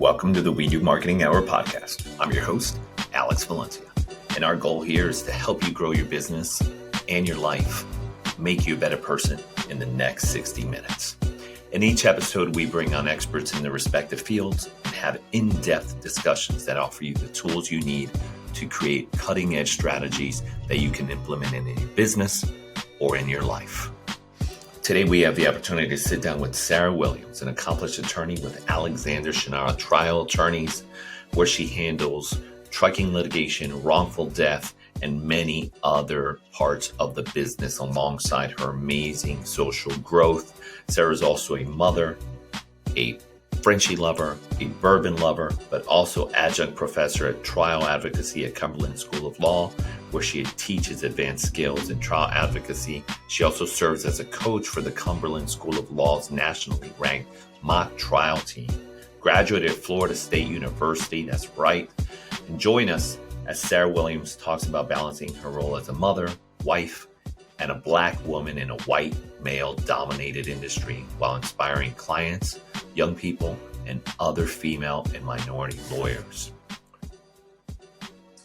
Welcome to the We Do Marketing Hour podcast. I'm your host, Alex Valencia, and our goal here is to help you grow your business and your life, make you a better person in the next 60 minutes. In each episode, we bring on experts in their respective fields and have in-depth discussions that offer you the tools you need to create cutting-edge strategies that you can implement in your business or in your life. Today, we have the opportunity to sit down with Sara Williams, an accomplished attorney with Alexander Shannara Trial Attorneys, where she handles trucking litigation, wrongful death, and many other parts of the business alongside her amazing social growth. Sara is also a mother, a Frenchie lover, a bourbon lover, but also adjunct professor at trial advocacy at Cumberland School of Law, where she teaches advanced skills in trial advocacy. She also serves as a coach for the Cumberland School of Law's nationally ranked mock trial team. Graduated at Florida State University, that's right. And join us as Sara Williams talks about balancing her role as a mother, wife, and a Black woman in a white, male-dominated industry while inspiring clients, young people, and other female and minority lawyers.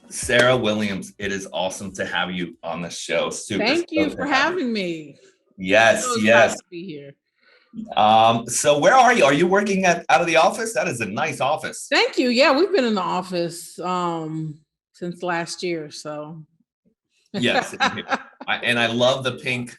Sara Williams, it is awesome to have you on the show. Thank you for having me. Yes. To be here. So where are you? Are you working out of the office? That is a nice office. Thank you. Yeah, we've been in the office since last year. So yes, and I love the pink.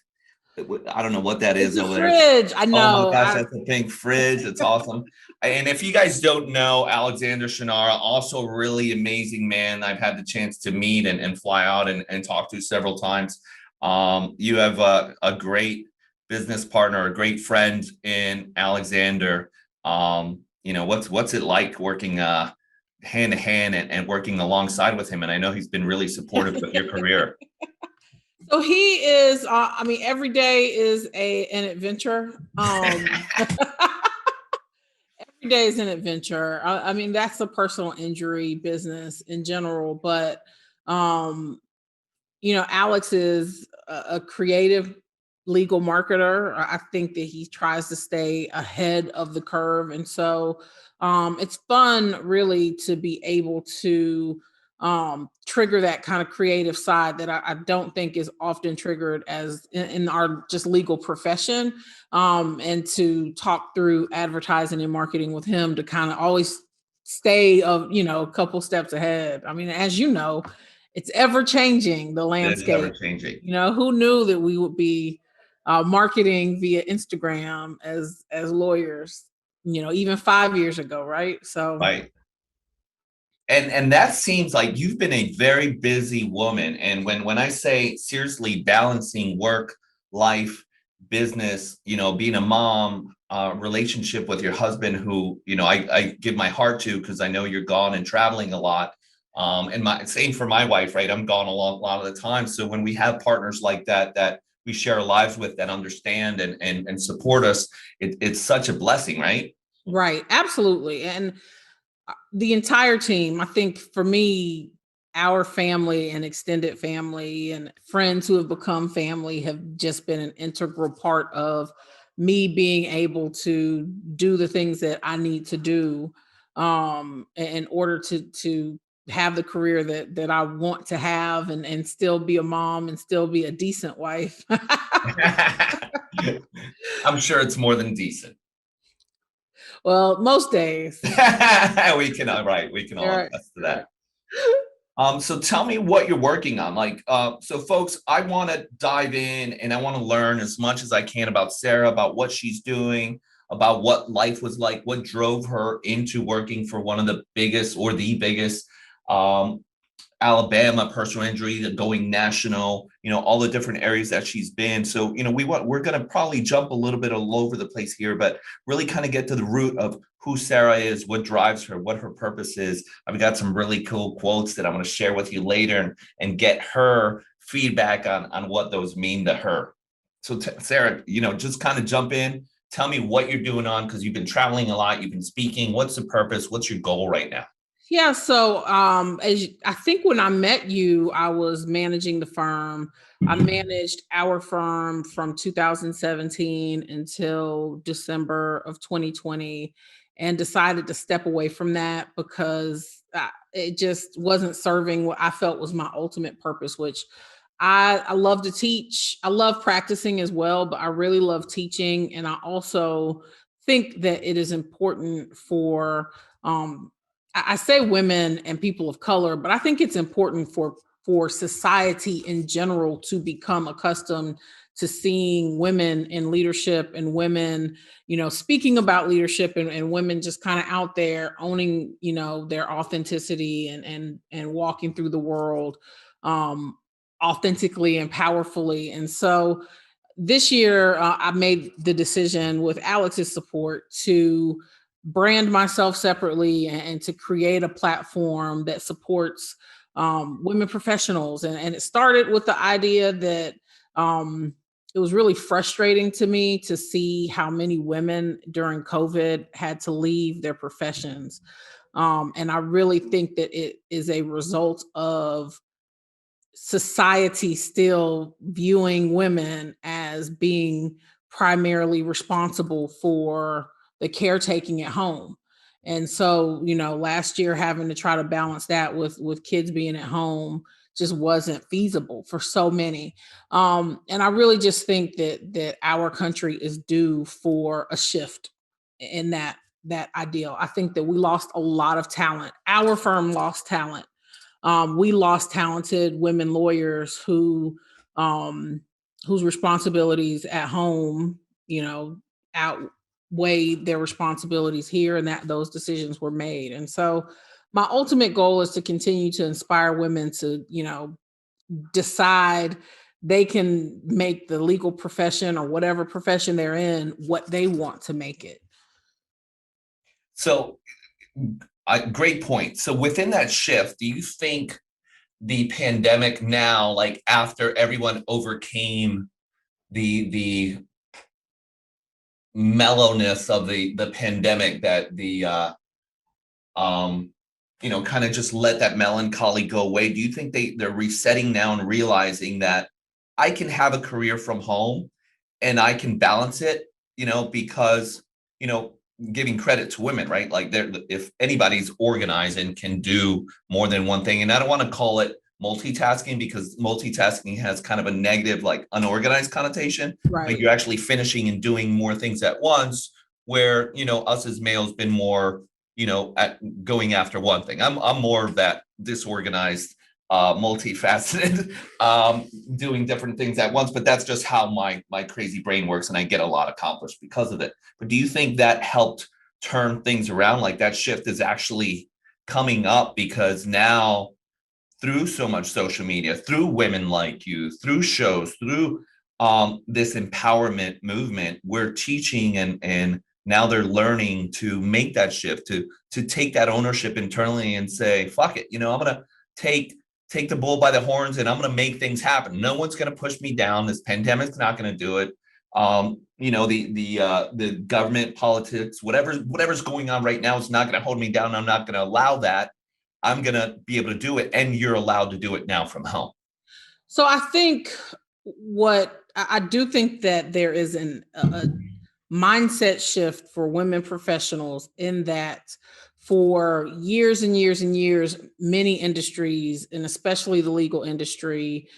I don't know what that is over there. Fridge. I know. Oh my gosh, that's a pink fridge. It's awesome. And if you guys don't know, Alexander Shannara, also a really amazing man I've had the chance to meet and fly out and talk to several times. You have a great business partner, a great friend in Alexander. What's it like working hand to hand and working alongside with him? And I know he's been really supportive of your career. So he is, every day is an adventure. Every day is an adventure. That's a personal injury business in general, but, Alex is a creative legal marketer. I think that he tries to stay ahead of the curve. And so it's fun really to be able to trigger that kind of creative side that I don't think is often triggered as in our just legal profession, and to talk through advertising and marketing with him to kind of always stay a couple steps ahead. As you know, it's ever changing, the landscape. It's ever changing. Who knew that we would be marketing via Instagram as lawyers, even 5 years ago, right? So right. And that seems like you've been a very busy woman. And when I say seriously balancing work, life, business, being a mom, relationship with your husband, who, I give my heart to because I know you're gone and traveling a lot. And same for my wife, right? I'm gone a lot of the time. So when we have partners like that we share our lives with, that understand and support us, it's such a blessing, right? Right. Absolutely. And the entire team, I think for me, our family and extended family and friends who have become family have just been an integral part of me being able to do the things that I need to do in order to have the career that I want to have and still be a mom and still be a decent wife. I'm sure it's more than decent. Well, most days. We can all attest to that. So tell me what you're working on. So folks, I want to dive in and I want to learn as much as I can about Sara, about what she's doing, about what life was like, what drove her into working for one of the biggest or the biggest Alabama personal injury, going national, all the different areas that she's been. So, we're going to probably jump a little bit all over the place here, but really kind of get to the root of who Sara is, what drives her, what her purpose is. I've got some really cool quotes that I'm going to share with you later and get her feedback on what those mean to her. So Sara, just kind of jump in, tell me what you're doing because you've been traveling a lot, you've been speaking. What's the purpose? What's your goal right now? Yeah. So I think when I met you, I was managing the firm. I managed our firm from 2017 until December of 2020. and decided to step away from that because it just wasn't serving what I felt was my ultimate purpose, which I love to teach. I love practicing as well, but I really love teaching. And I also think that it is important for, I say women and people of color, but I think it's important for society in general to become accustomed to seeing women in leadership and women, speaking about leadership and women just kind of out there owning, their authenticity and walking through the world um, authentically and powerfully. And so this year, I made the decision with Alex's support to brand myself separately and to create a platform that supports women professionals. And it started with the idea that it was really frustrating to me to see how many women during COVID had to leave their professions. And I really think that it is a result of society still viewing women as being primarily responsible for the caretaking at home. And so, last year having to try to balance that with kids being at home just wasn't feasible for so many. And I really just think that our country is due for a shift in that ideal. I think that we lost a lot of talent. Our firm lost talent. We lost talented women lawyers whose responsibilities at home, outweighed their responsibilities here, and that those decisions were made. And so, my ultimate goal is to continue to inspire women to, decide they can make the legal profession or whatever profession they're in what they want to make it. So, great point. So, within that shift, do you think the pandemic now, like after everyone overcame the mellowness of the pandemic, that kind of just let that melancholy go away, do you think they're resetting now and realizing that I can have a career from home and I can balance it, because, giving credit to women, right? Like, if anybody's organized and can do more than one thing, and I don't want to call it multitasking because multitasking has kind of a negative, like unorganized connotation, Right. but you're actually finishing and doing more things at once, where, us as males been more, at going after one thing. I'm more of that disorganized, multifaceted, doing different things at once, but that's just how my crazy brain works, and I get a lot accomplished because of it. But do you think that helped turn things around? Like, that shift is actually coming up because now, through so much social media, through women like you, through shows, through this empowerment movement, we're teaching and now they're learning to make that shift, to take that ownership internally and say, fuck it, I'm gonna take the bull by the horns and I'm gonna make things happen. No one's gonna push me down. This pandemic's not gonna do it. The government, politics, whatever's going on right now is not gonna hold me down. I'm not gonna allow that. I'm gonna be able to do it, and you're allowed to do it now from home. So I think I do think that there is a mindset shift for women professionals, in that for years and years and years, many industries, and especially the legal industry,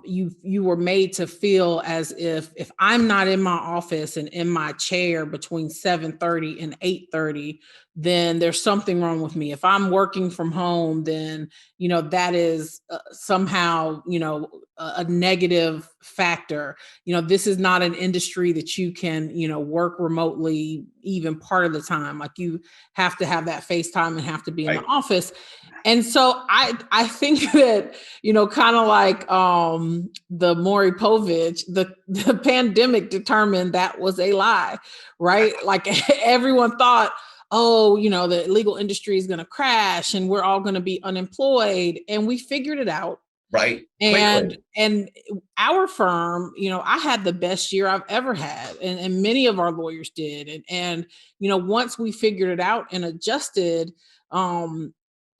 you were made to feel as if I'm not in my office and in my chair between 7:30 and 8:30, then there's something wrong with me. If I'm working from home, then that is somehow a negative factor. This is not an industry that you can work remotely even part of the time. Like, you have to have that FaceTime and have to be in the office. And so I think that, kind of like the Maury Povich, the pandemic determined that was a lie, right? Like, everyone thought, oh, the legal industry is going to crash and we're all going to be unemployed. And we figured it out. Right. And our firm, I had the best year I've ever had. And many of our lawyers did. And once we figured it out and adjusted,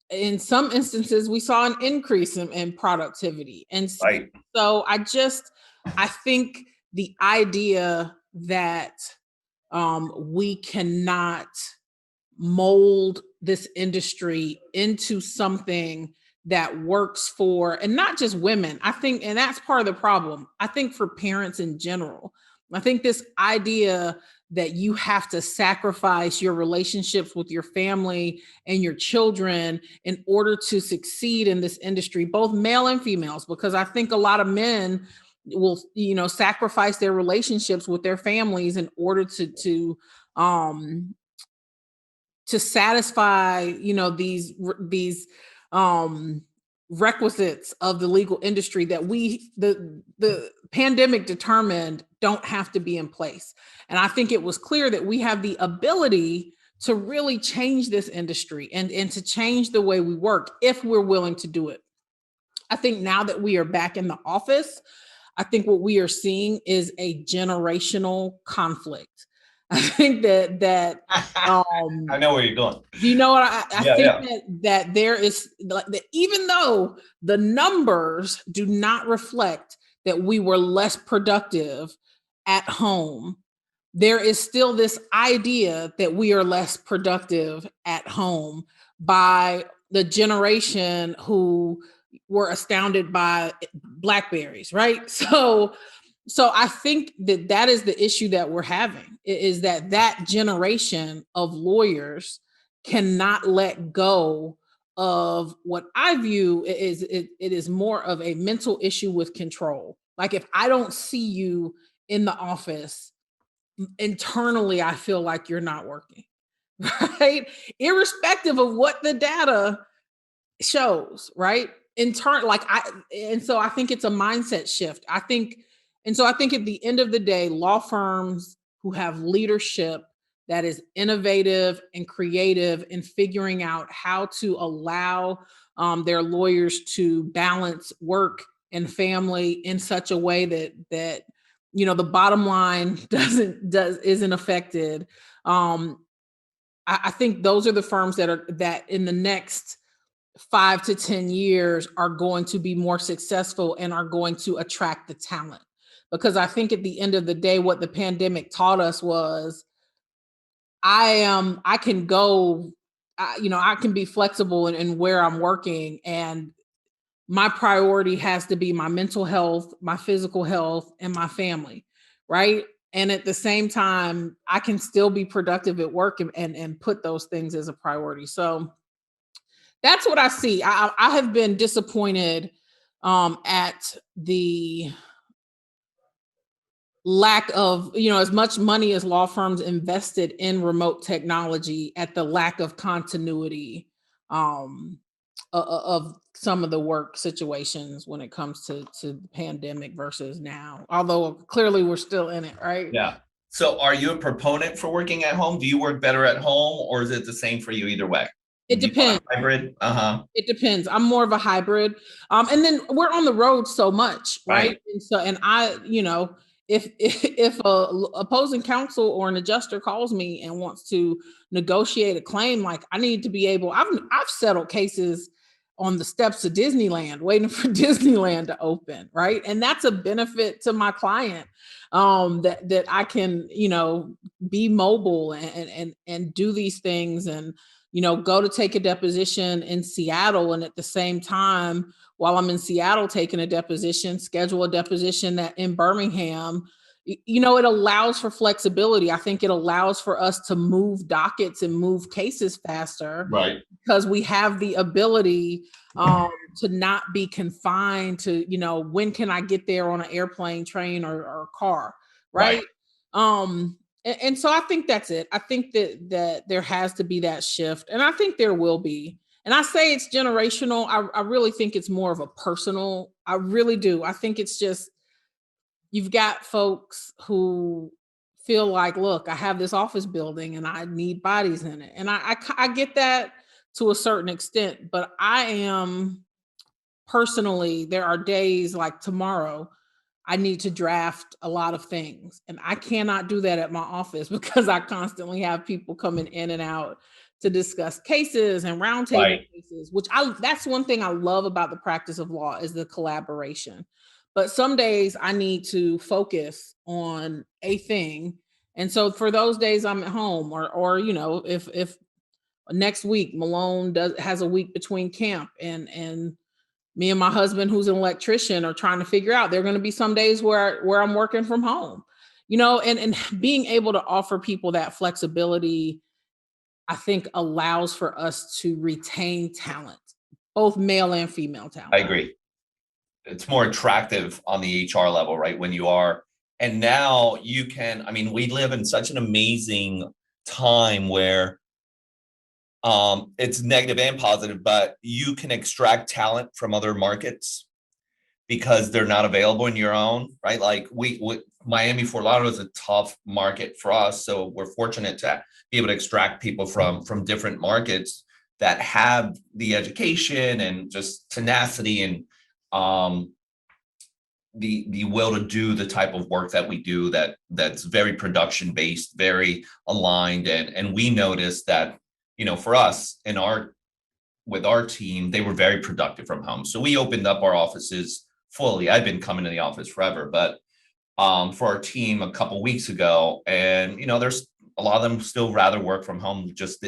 in some instances, we saw an increase in productivity. And so I think the idea that we cannot mold this industry into something that works for, and not just women. I think, and that's part of the problem. I think for parents in general, I think this idea that you have to sacrifice your relationships with your family and your children in order to succeed in this industry, both male and females, because I think a lot of men will, sacrifice their relationships with their families in order um to satisfy, these um requisites of the legal industry that the pandemic determined don't have to be in place. And I think it was clear that we have the ability to really change this industry and to change the way we work if we're willing to do it. I think now that we are back in the office, I think what we are seeing is a generational conflict. I think that I know where you're going. do you know what I Yeah, think yeah. that there is, like, that even though the numbers do not reflect that we were less productive at home, there is still this idea that we are less productive at home by the generation who were astounded by blackberries, right? So I think that is the issue that we're having, is that generation of lawyers cannot let go of what I view it is more of a mental issue with control. Like, if I don't see you in the office, internally I feel like you're not working, right? Irrespective of what the data shows, right? And so I think it's a mindset shift. I think at the end of the day, law firms who have leadership that is innovative and creative in figuring out how to allow their lawyers to balance work and family in such a way that the bottom line isn't affected. I think those are the firms that in the next 5 to 10 years are going to be more successful and are going to attract the talent. Because I think at the end of the day, what the pandemic taught us was I can go, I can be flexible in where I'm working, and my priority has to be my mental health, my physical health, and my family, right? And at the same time, I can still be productive at work and put those things as a priority. So that's what I see. I have been disappointed at the lack of, as much money as law firms invested in remote technology, at the lack of continuity um, of some of the work situations when it comes to the pandemic versus now. Although clearly we're still in it, right? Yeah. So are you a proponent for working at home? Do you work better at home, or is it the same for you either way? It Do you want depends. a hybrid? Uh-huh. It depends. I'm more of a hybrid. And then we're on the road so much, Right. right? And so, and I, if a opposing counsel or an adjuster calls me and wants to negotiate a claim, like, I need to be able. I've settled cases on the steps of Disneyland, waiting for Disneyland to open, right? And that's a benefit to my client, that I can, be mobile and do these things, and go to take a deposition in Seattle, and at the same time, while I'm in Seattle taking a deposition, schedule a deposition that in Birmingham. It allows for flexibility. I think it allows for us to move dockets and move cases faster, Right. because we have the ability to not be confined to, when can I get there on an airplane, train, or car, right? And so I think that's it. I think that there has to be that shift, and I think there will be. And I say it's generational. I really think it's more of a personal. I really do. I think it's just, you've got folks who feel like, look, I have this office building and I need bodies in it, and I get that to a certain extent. But I am personally, there are days like tomorrow I need to draft a lot of things, and I cannot do that at my office because I constantly have people coming in and out to discuss cases and roundtable Right. cases, which that's one thing I love about the practice of law, is the collaboration. But some days I need to focus on a thing. And so for those days I'm at home, or if Next week, Malone has a week between camp, and me and my husband, who's an electrician, are trying to figure out. There are going to be some days where I'm working from home, and being able to offer people that flexibility, I think, allows for us to retain talent, both male and female I talent. agree. It's more attractive on the HR level, right? When you are, and now you can, I mean, we live in such an amazing time where it's negative and positive, but you can extract talent from other markets because they're not available in your own, right? Like we Miami, Fort Lauderdale is a tough market for us. So we're fortunate to be able to extract people from different markets that have the education and just tenacity and the will to do the type of work that we do, that's very production based, very aligned. And we noticed that, for us with our team, they were very productive from home. So we opened up our offices fully. I've been coming to the office forever, but for our team a couple weeks ago, and there's a lot of them still rather work from home just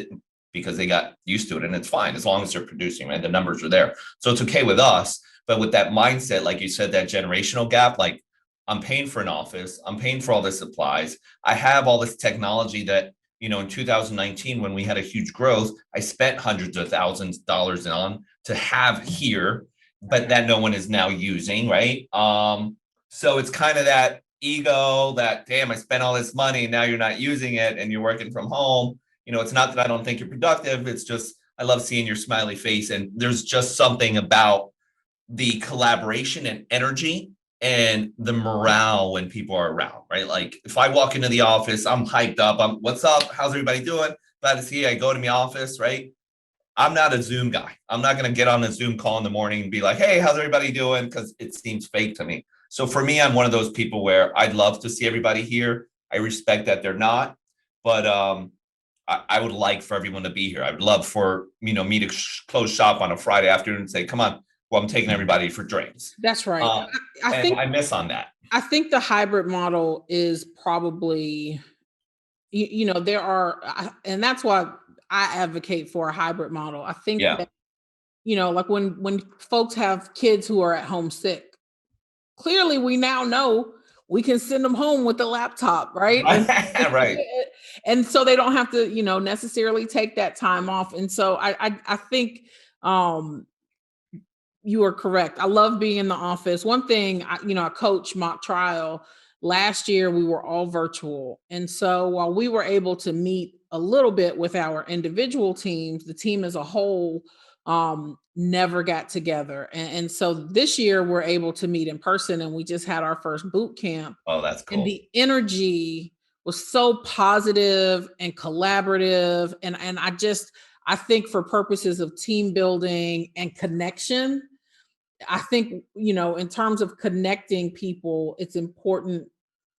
because they got used to it, and it's fine as long as they're producing, right? The numbers are there, so it's okay with us. But with that mindset, like you said, that generational gap, like I'm paying for an office, I'm paying for all the supplies, I have all this technology that in 2019 when we had a huge growth, I spent hundreds of thousands of dollars on to have here, but that no one is now using, right? So it's kind of that ego that, damn, I spent all this money and now you're not using it and you're working from home. It's not that I don't think you're productive. It's just, I love seeing your smiley face. And there's just something about the collaboration and energy and the morale when people are around, right? Like if I walk into the office, I'm hyped up. What's up? How's everybody doing? Glad to see you. I go to my office, right? I'm not a Zoom guy. I'm not going to get on a Zoom call in the morning and be like, hey, how's everybody doing? Because it seems fake to me. So for me, I'm one of those people where I'd love to see everybody here. I respect that they're not, but I would like for everyone to be here. I would love for, me to close shop on a Friday afternoon and say, come on, well, I'm taking everybody for drinks. That's right. I think I miss on that. I think the hybrid model is probably, there are, and that's why I advocate for a hybrid model. I think that, like when folks have kids who are at home sick, clearly we now know we can send them home with the laptop, right? Right. And so they don't have to, necessarily take that time off. And so I think you are correct. I love being in the office. One thing, I coach mock trial. Last year, we were all virtual. And so while we were able to meet a little bit with our individual teams, the team as a whole never got together. And so this year, we're able to meet in person, and we just had our first boot camp. Oh, that's cool. And the energy was so positive and collaborative. And I think for purposes of team building and connection, I think, in terms of connecting people, it's important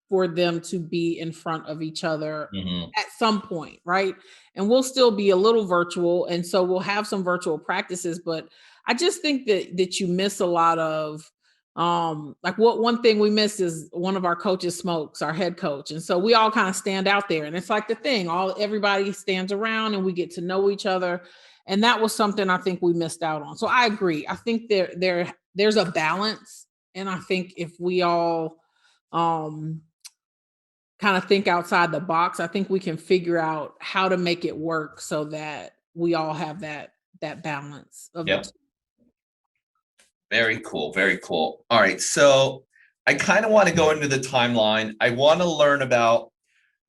for them to be in front of each other at some point, right? And we'll still be a little virtual, and so we'll have some virtual practices, but I just think that you miss a lot of like one thing we miss is one of our coaches smokes, our head coach. And so we all kind of stand out there, and it's like the thing, everybody stands around and we get to know each other. And that was something I think we missed out on. So I agree. I think there's a balance. And I think if we all kind of think outside the box, I think we can figure out how to make it work so that we all have that balance of Yep. Very cool. Very cool. All right. So I kind of want to go into the timeline. I want to learn about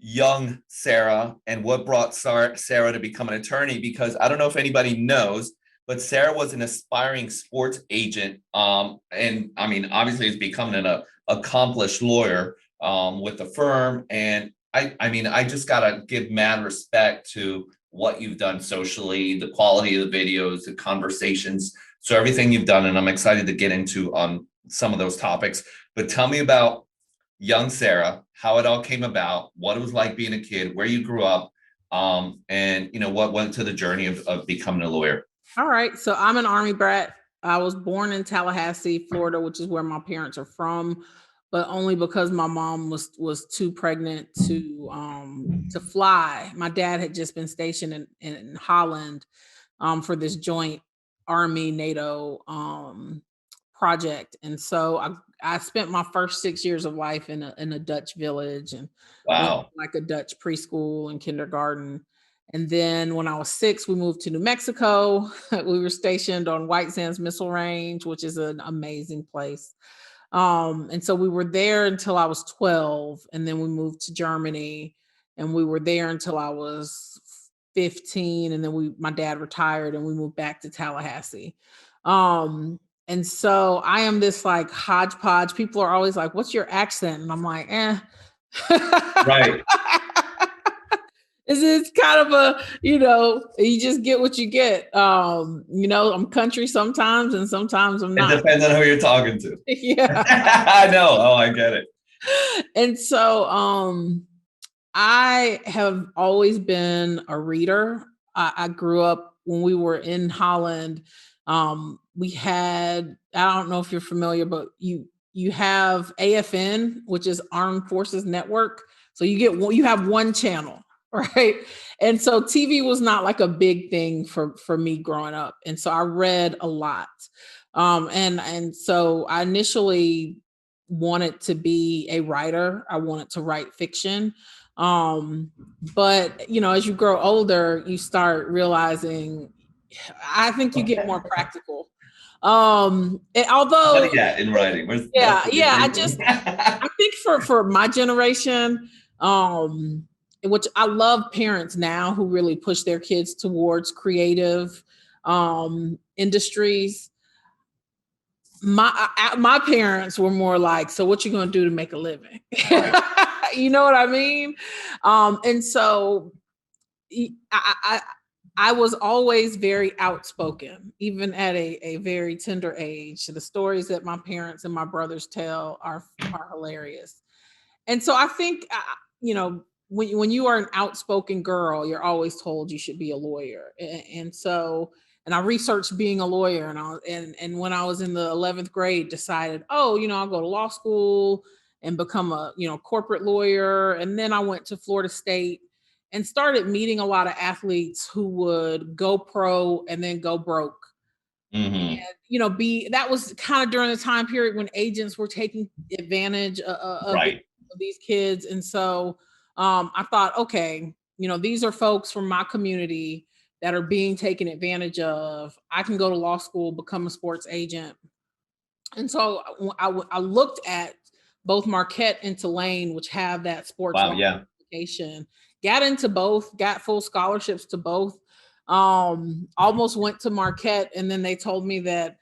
young Sara and what brought Sara to become an attorney, because I don't know if anybody knows, but Sara was an aspiring sports agent. And I mean, obviously is becoming an accomplished lawyer with the firm. And I just got to give mad respect to what you've done socially, the quality of the videos, the conversations. So everything you've done, and I'm excited to get into on some of those topics, but tell me about young Sara, how it all came about, what it was like being a kid, where you grew up, and what went to the journey of becoming a lawyer. All right. So I'm an Army brat. I was born in Tallahassee, Florida, which is where my parents are from. but only because my mom was too pregnant to fly. My dad had just been stationed in Holland for this joint Army NATO project, and so I spent my first 6 years of life in a Dutch village and went to Wow. like a Dutch preschool and kindergarten. And then when I was 6, we moved to New Mexico. We were stationed on White Sands Missile Range, which is an amazing place. And so we were there until I was 12, and then we moved to Germany, and we were there until I was 15, and then my dad retired and we moved back to Tallahassee. And so I am this like hodgepodge. People are always like, "What's your accent?" And I'm like, "Eh." Right. It's kind of you just get what you get. I'm country sometimes and sometimes I'm It not. depends on who you're talking to. Yeah. I know. Oh, I get it. And so I have always been a reader. I grew up when we were in Holland. We had, I don't know if you're familiar, but you have AFN, which is Armed Forces Network. So you have one channel, right? And so TV was not like a big thing for me growing up. And so I read a lot. And so I initially wanted to be a writer. I wanted to write fiction. But as you grow older, you start realizing, I think you get more practical. Although, In writing. yeah, I think for my generation, which I love parents now who really push their kids towards creative industries. My parents were more like, "So what you gonna do to make a living?" You know what I mean? And so I was always very outspoken, even at a very tender age. The stories that my parents and my brothers tell are hilarious. And so I think, when you are an outspoken girl, you're always told you should be a lawyer. And I researched being a lawyer, and when I was in the 11th grade, decided, I'll go to law school and become a corporate lawyer. And then I went to Florida State and started meeting a lot of athletes who would go pro and then go broke. Mm-hmm. And that was kind of during the time period when agents were taking advantage Right. of these kids. And so I thought, okay, these are folks from my community that are being taken advantage of. I can go to law school, become a sports agent. And so I looked at both Marquette and Tulane, which have that sports Wow. law Yeah. certification. Got into both, got full scholarships to both. Almost went to Marquette, and then they told me that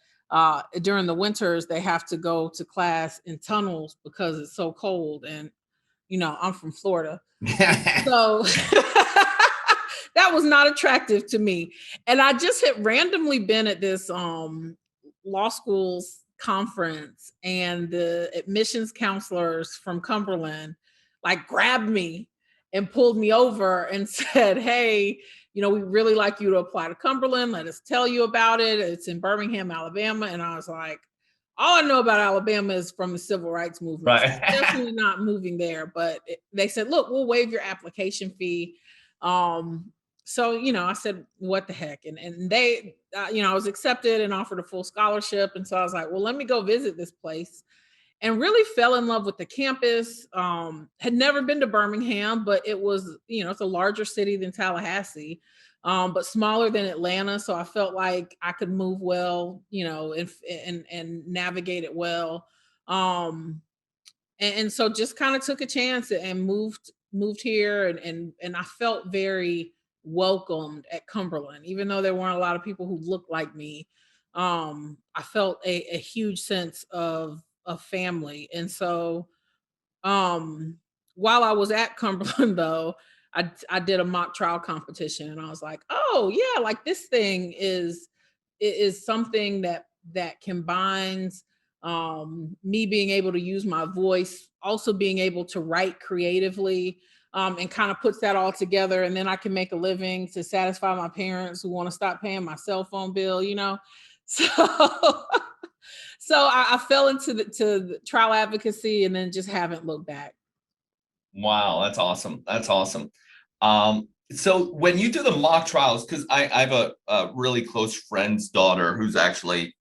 during the winters they have to go to class in tunnels because it's so cold. And I'm from Florida, so that was not attractive to me. And I just had randomly been at this law school's conference, and the admissions counselors from Cumberland like grabbed me and pulled me over and said, "Hey, we really like you to apply to Cumberland. Let us tell you about it. It's in Birmingham, Alabama." And I was like, all I know about Alabama is from the civil rights movement. So Right. definitely not moving there. But they said, "Look, we'll waive your application fee." So I said, "What the heck?" And they, I was accepted and offered a full scholarship. And so I was like, "Well, let me go visit this place." And really fell in love with the campus. Had never been to Birmingham, but it was, it's a larger city than Tallahassee, but smaller than Atlanta. So I felt like I could move well, and navigate it well. And so just kind of took a chance and moved here, and I felt very welcomed at Cumberland, even though there weren't a lot of people who looked like me. I felt a huge sense of family. And so while I was at Cumberland though, I did a mock trial competition, and I was like, "Oh yeah, like this thing is something that combines me being able to use my voice, also being able to write creatively, and kind of puts that all together. And then I can make a living to satisfy my parents who want to stop paying my cell phone bill, So So I fell into the trial advocacy and then just haven't looked back. Wow, that's awesome. That's awesome. So when you do the mock trials, because I have a really close friend's daughter who's actually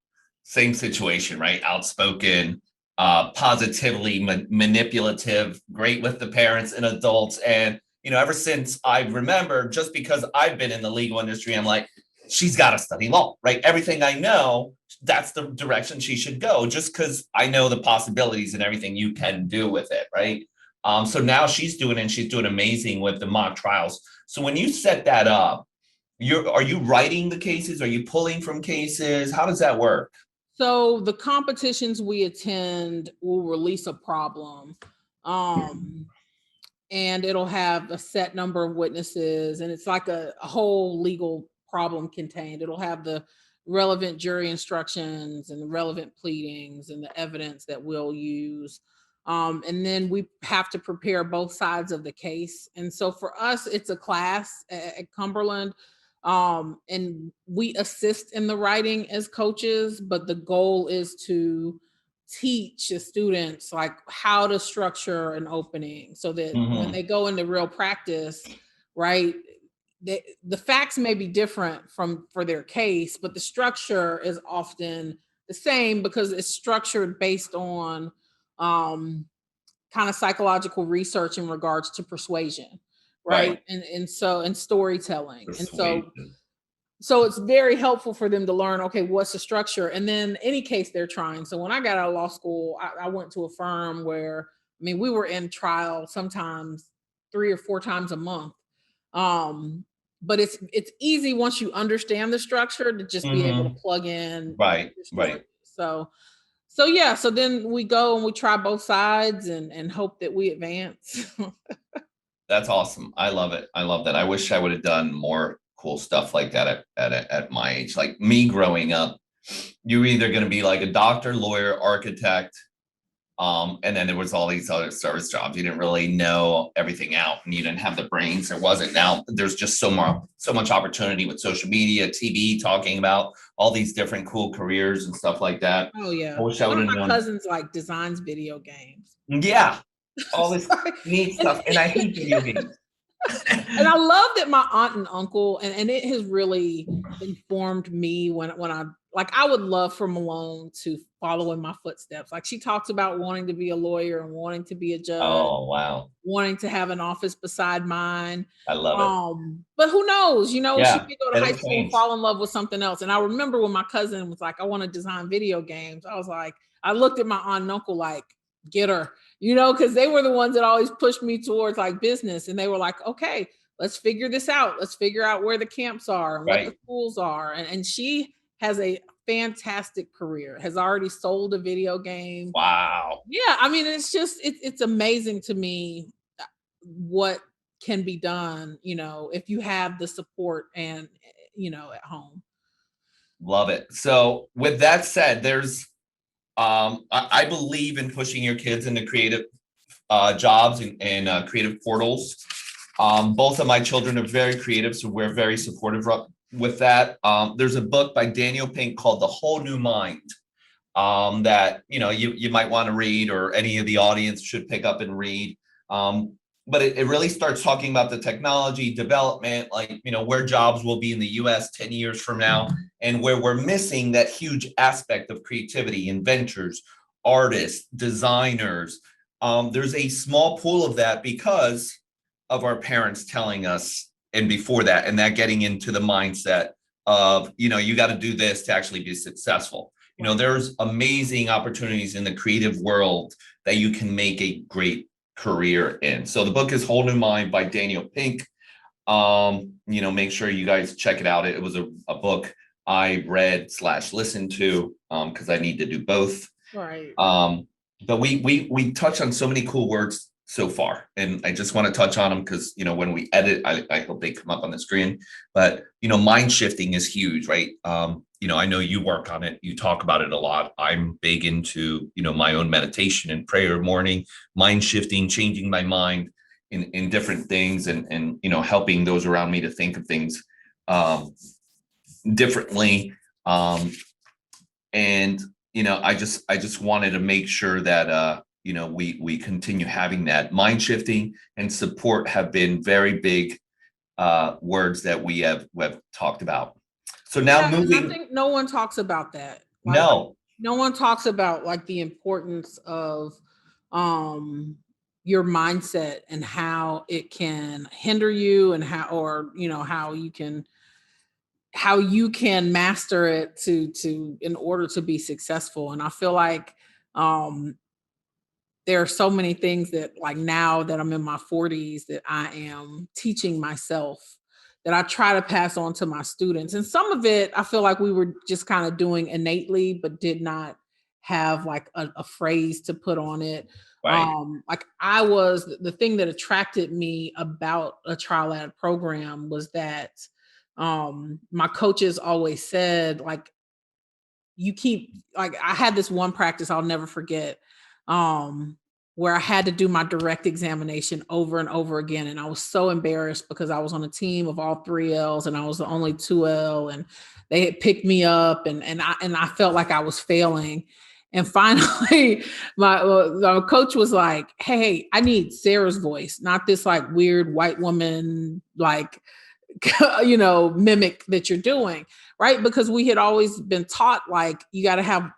same situation, right? Outspoken, positively manipulative, great with the parents and adults. And, ever since I remember, just because I've been in the legal industry, I'm like, she's got to study law, right? Everything I know, that's the direction she should go, just because I know the possibilities and everything you can do with it, right? So now she's doing it and she's doing amazing with the mock trials. So when you set that up, are you writing the cases? Are you pulling from cases? How does that work? So the competitions we attend will release a problem. Um, and it'll have a set number of witnesses, and it's like a whole legal problem contained. It'll have the relevant jury instructions and the relevant pleadings and the evidence that we'll use. And then we have to prepare both sides of the case. And so for us, it's a class at Cumberland. And we assist in the writing as coaches, but the goal is to teach the students like how to structure an opening so that when Mm-hmm. they go into real practice, right, the facts may be different from for their case, but the structure is often the same because it's structured based on um, kind of psychological research in regards to persuasion, right, Right. and storytelling, and Persuasion. so it's very helpful for them to learn, okay, what's the structure? And then any case they're trying. So when I got out of law school, I went to a firm where, I mean, we were in trial sometimes 3 or 4 times a month. Um, but it's easy once you understand the structure to just be able to Mm-hmm. plug in Right. your story. Right. So yeah, so then we go and we try both sides and hope that we advance. That's awesome. I love it. I love that. I wish I would have done more cool stuff like that at my age. Like me growing up, you were either going to be like a doctor, lawyer, architect, and then there was all these other service jobs. You didn't really know everything out, and you didn't have the brains. There wasn't. Now there's just so much opportunity with social media, TV, talking about all these different cool careers and stuff like that. Oh I yeah. wish I One would of have my known. cousins like designs video games. Yeah, all this Sorry. neat And stuff, and I hate video games. and I love that my aunt and uncle, and it has really informed me when I like I would love for Malone to follow in my footsteps. Like she talks about wanting to be a lawyer and wanting to be a judge, Oh wow, wanting to have an office beside mine. I love it. But who knows? She Yeah, may go to high it'll school and change. fall in love with something else. And I remember when my cousin was like, I want to design video games. I was like, I looked at my aunt and uncle like, get her, because they were the ones that always pushed me towards like business. And they were like, okay, let's figure this out. Let's figure out where the camps are and what the Right. schools are. And she has a fantastic career, has already sold a video game. Wow. Yeah, I mean, it's amazing to me what can be done, if you have the support and at home. Love it. So with that said, there's I believe in pushing your kids into creative jobs and creative portals. Both of my children are very creative, so we're very supportive with that. There's a book by Daniel Pink called The Whole New Mind that you might want to read, or any of the audience should pick up and read. But it really starts talking about the technology development, like where jobs will be in the US 10 years from now, and where we're missing that huge aspect of creativity, inventors, artists, designers. There's a small pool of that because of our parents telling us, and before that, and that getting into the mindset of you got to do this to actually be successful. Right. There's amazing opportunities in the creative world that you can make a great career in. So the book is Whole New Mind by Daniel Pink. Make sure you guys check it out. It was a book I read / listened to because I need to do both. Right. But we touch on so many cool words so far, and I just want to touch on them because when we edit, I hope they come up on the screen. But mind shifting is huge, right? I know you work on it, you talk about it a lot. I'm big into my own meditation and prayer morning, mind shifting, changing my mind in different things, and helping those around me to think of things differently. And I just wanted to make sure that we continue having that. Mind shifting and support have been very big words that we have talked about. So now Yeah, and I moving. think no one talks about that. Like No. no one talks about like the importance of um your mindset and how it can hinder you and how or how you can master it to in order to be successful. And I feel like um there are so many things that like now that I'm in my 40s that I am teaching myself that I try to pass on to my students. And some of it I feel like we were just kind of doing innately, but did not have like a phrase to put on it. Right. Like I was the thing that attracted me about a trial ad program was that my coaches always said like you keep like I had this one practice I'll never forget, um, where I had to do my direct examination over and over again. And I was so embarrassed because I was on a team of all three L's and I was the only 2L and they had picked me up and I felt like I was failing. And finally, my coach was like, "Hey, I need Sarah's voice, not this like weird white woman like mimic that you're doing, right?" Because we had always been taught like you got to have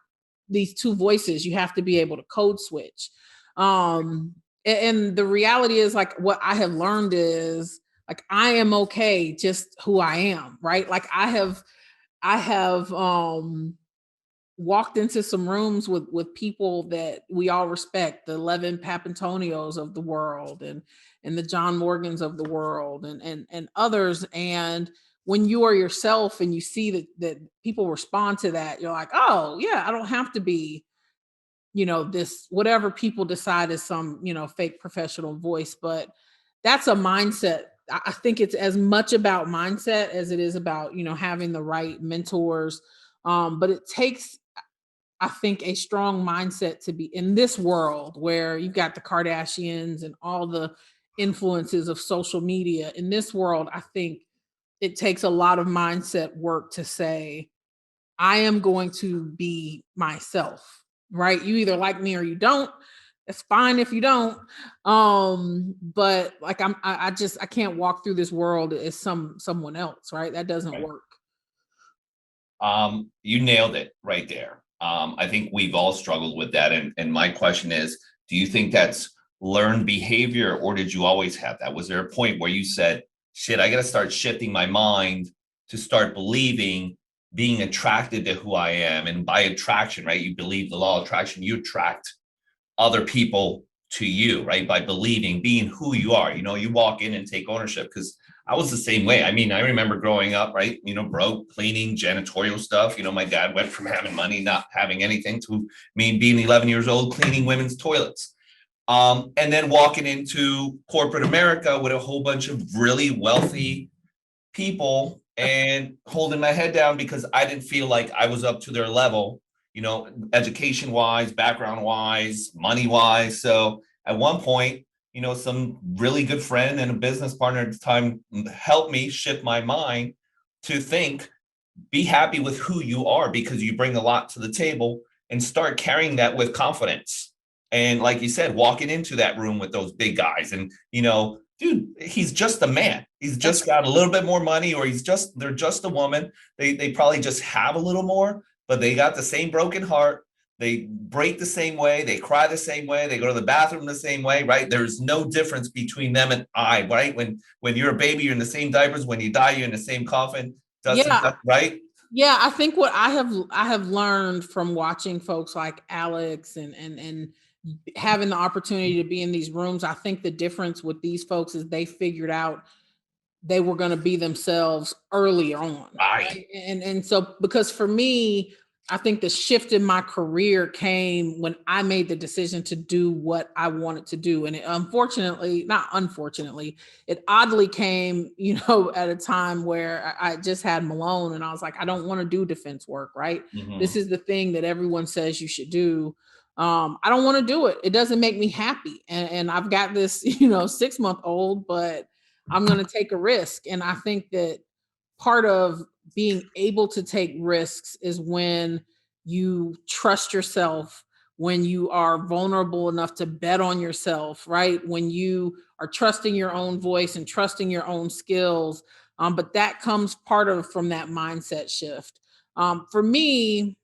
these two voices, you have to be able to code switch. And the reality is like what I have learned is like I am okay just who I am, right? Like I have walked into some rooms with people that we all respect, the Levin Papantonios of the world and the John Morgans of the world and others. And when you are yourself and you see that people respond to that, you're like, oh yeah, I don't have to be, this whatever people decide is some, fake professional voice. But that's a mindset. I think it's as much about mindset as it is about, having the right mentors. But it takes I think a strong mindset to be in this world where you've got the Kardashians and all the influences of social media. In this world, I think it takes a lot of mindset work to say, I am going to be myself, right? You either like me or you don't. It's fine if you don't. But like I can't walk through this world as someone else, right? That doesn't Right. work. You nailed it right there. I think we've all struggled with that. And my question is, do you think that's learned behavior or did you always have that? Was there a point where you said, shit, I got to start shifting my mind to start believing, being attracted to who I am? And by attraction, right? You believe the law of attraction, you attract other people to you, right? By believing, being who you are. You walk in and take ownership because I was the same way. I mean, I remember growing up, right? Broke, cleaning, janitorial stuff. My dad went from having money, not having anything, to me being 11 years old, cleaning women's toilets. And then walking into corporate America with a whole bunch of really wealthy people and holding my head down because I didn't feel like I was up to their level, education wise, background wise, money wise. So at one point, some really good friend and a business partner at the time helped me shift my mind to think, be happy with who you are because you bring a lot to the table and start carrying that with confidence. And like you said, walking into that room with those big guys and, dude, he's just a man. He's just got a little bit more money or they're just a woman. They probably just have a little more, but they got the same broken heart. They break the same way. They cry the same way. They go to the bathroom the same way, right? There's no difference between them and I, right? When you're a baby, you're in the same diapers. When you die, you're in the same coffin. Yeah. Right? Yeah, I think what I have learned from watching folks like Alex and having the opportunity to be in these rooms, I think the difference with these folks is they figured out they were going to be themselves early on, Right. right? And so because for me, I think the shift in my career came when I made the decision to do what I wanted to do. And it, unfortunately, not unfortunately, it oddly came, at a time where I just had Malone and I was like, I don't want to do defense work, right? This Mm-hmm. is the thing that everyone says you should do. I don't want to do it. It doesn't make me happy. And I've got this, 6-month old, but I'm going to take a risk. And I think that part of being able to take risks is when you trust yourself, when you are vulnerable enough to bet on yourself, right? When you are trusting your own voice and trusting your own skills. But that comes from that mindset shift. For me,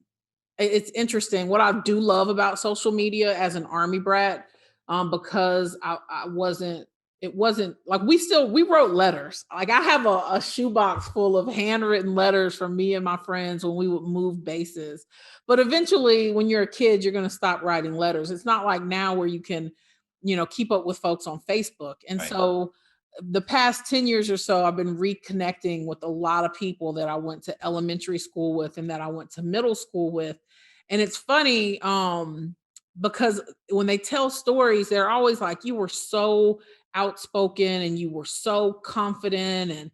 it's interesting. What I do love about social media as an army brat, because I wasn't, it wasn't like we wrote letters. Like I have a shoebox full of handwritten letters from me and my friends when we would move bases. But eventually, when you're a kid, you're going to stop writing letters. It's not like now where you can, keep up with folks on Facebook. And Right. so the past 10 years or so, I've been reconnecting with a lot of people that I went to elementary school with and that I went to middle school with. And it's funny, because when they tell stories, they're always like, you were so outspoken and you were so confident. And,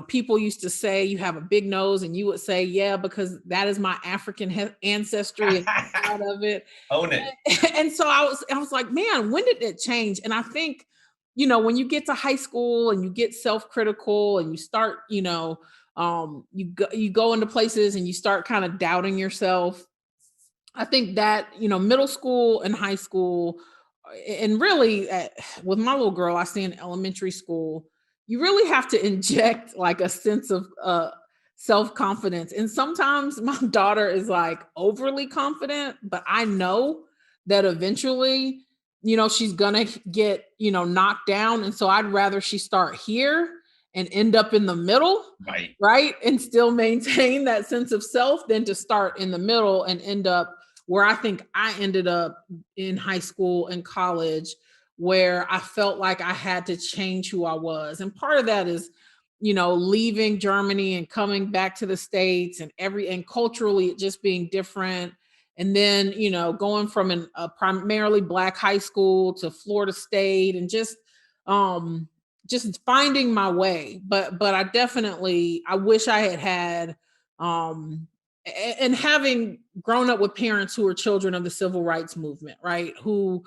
people used to say you have a big nose, and you would say, yeah, because that is my African ancestry and I'm proud of it. Own it. And so I was like, man, when did it change? And I think, when you get to high school and you get self-critical and you start, you go into places and you start kind of doubting yourself. I think that, middle school and high school, and really with my little girl, I see in elementary school, you really have to inject like a sense of self-confidence. And sometimes my daughter is like overly confident, but I know that eventually, she's gonna get, knocked down. And so I'd rather she start here and end up in the middle, Right. right? And still maintain that sense of self than to start in the middle and end up where I think I ended up in high school and college, where I felt like I had to change who I was. And part of that is, leaving Germany and coming back to the States, and culturally it just being different. And then, going from a primarily Black high school to Florida State, and just finding my way. But I wish I had and having grown up with parents who were children of the civil rights movement, right? Who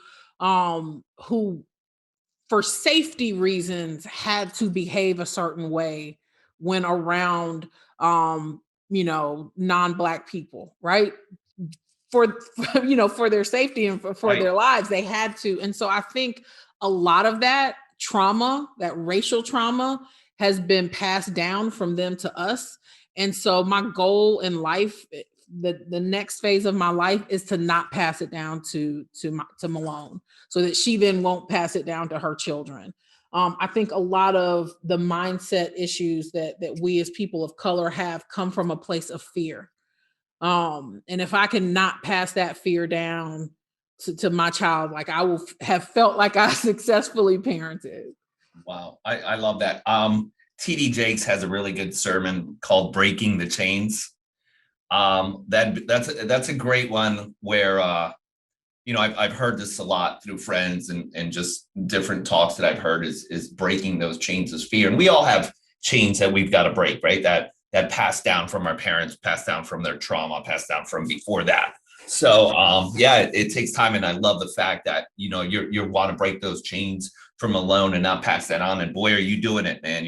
for safety reasons had to behave a certain way when around non-Black people, right? For their safety and for Right. their lives, they had to. And so I think a lot of that trauma, that racial trauma, has been passed down from them to us. And so my goal in life, the next phase of my life, is to not pass it down to Malone, so that she then won't pass it down to her children. I think a lot of the mindset issues that we as people of color have come from a place of fear. And if I can not pass that fear down to my child, like I will have felt like I successfully parented. Wow. I love that. TD Jakes has a really good sermon called Breaking the Chains. That's a great one where, I've heard this a lot through friends and just different talks that I've heard is breaking those chains of fear. And we all have chains that we've got to break, right? That passed down from our parents, passed down from their trauma, passed down from before that. So it takes time. And I love the fact that, you want to break those chains from alone and not pass that on. And boy, are you doing it, man.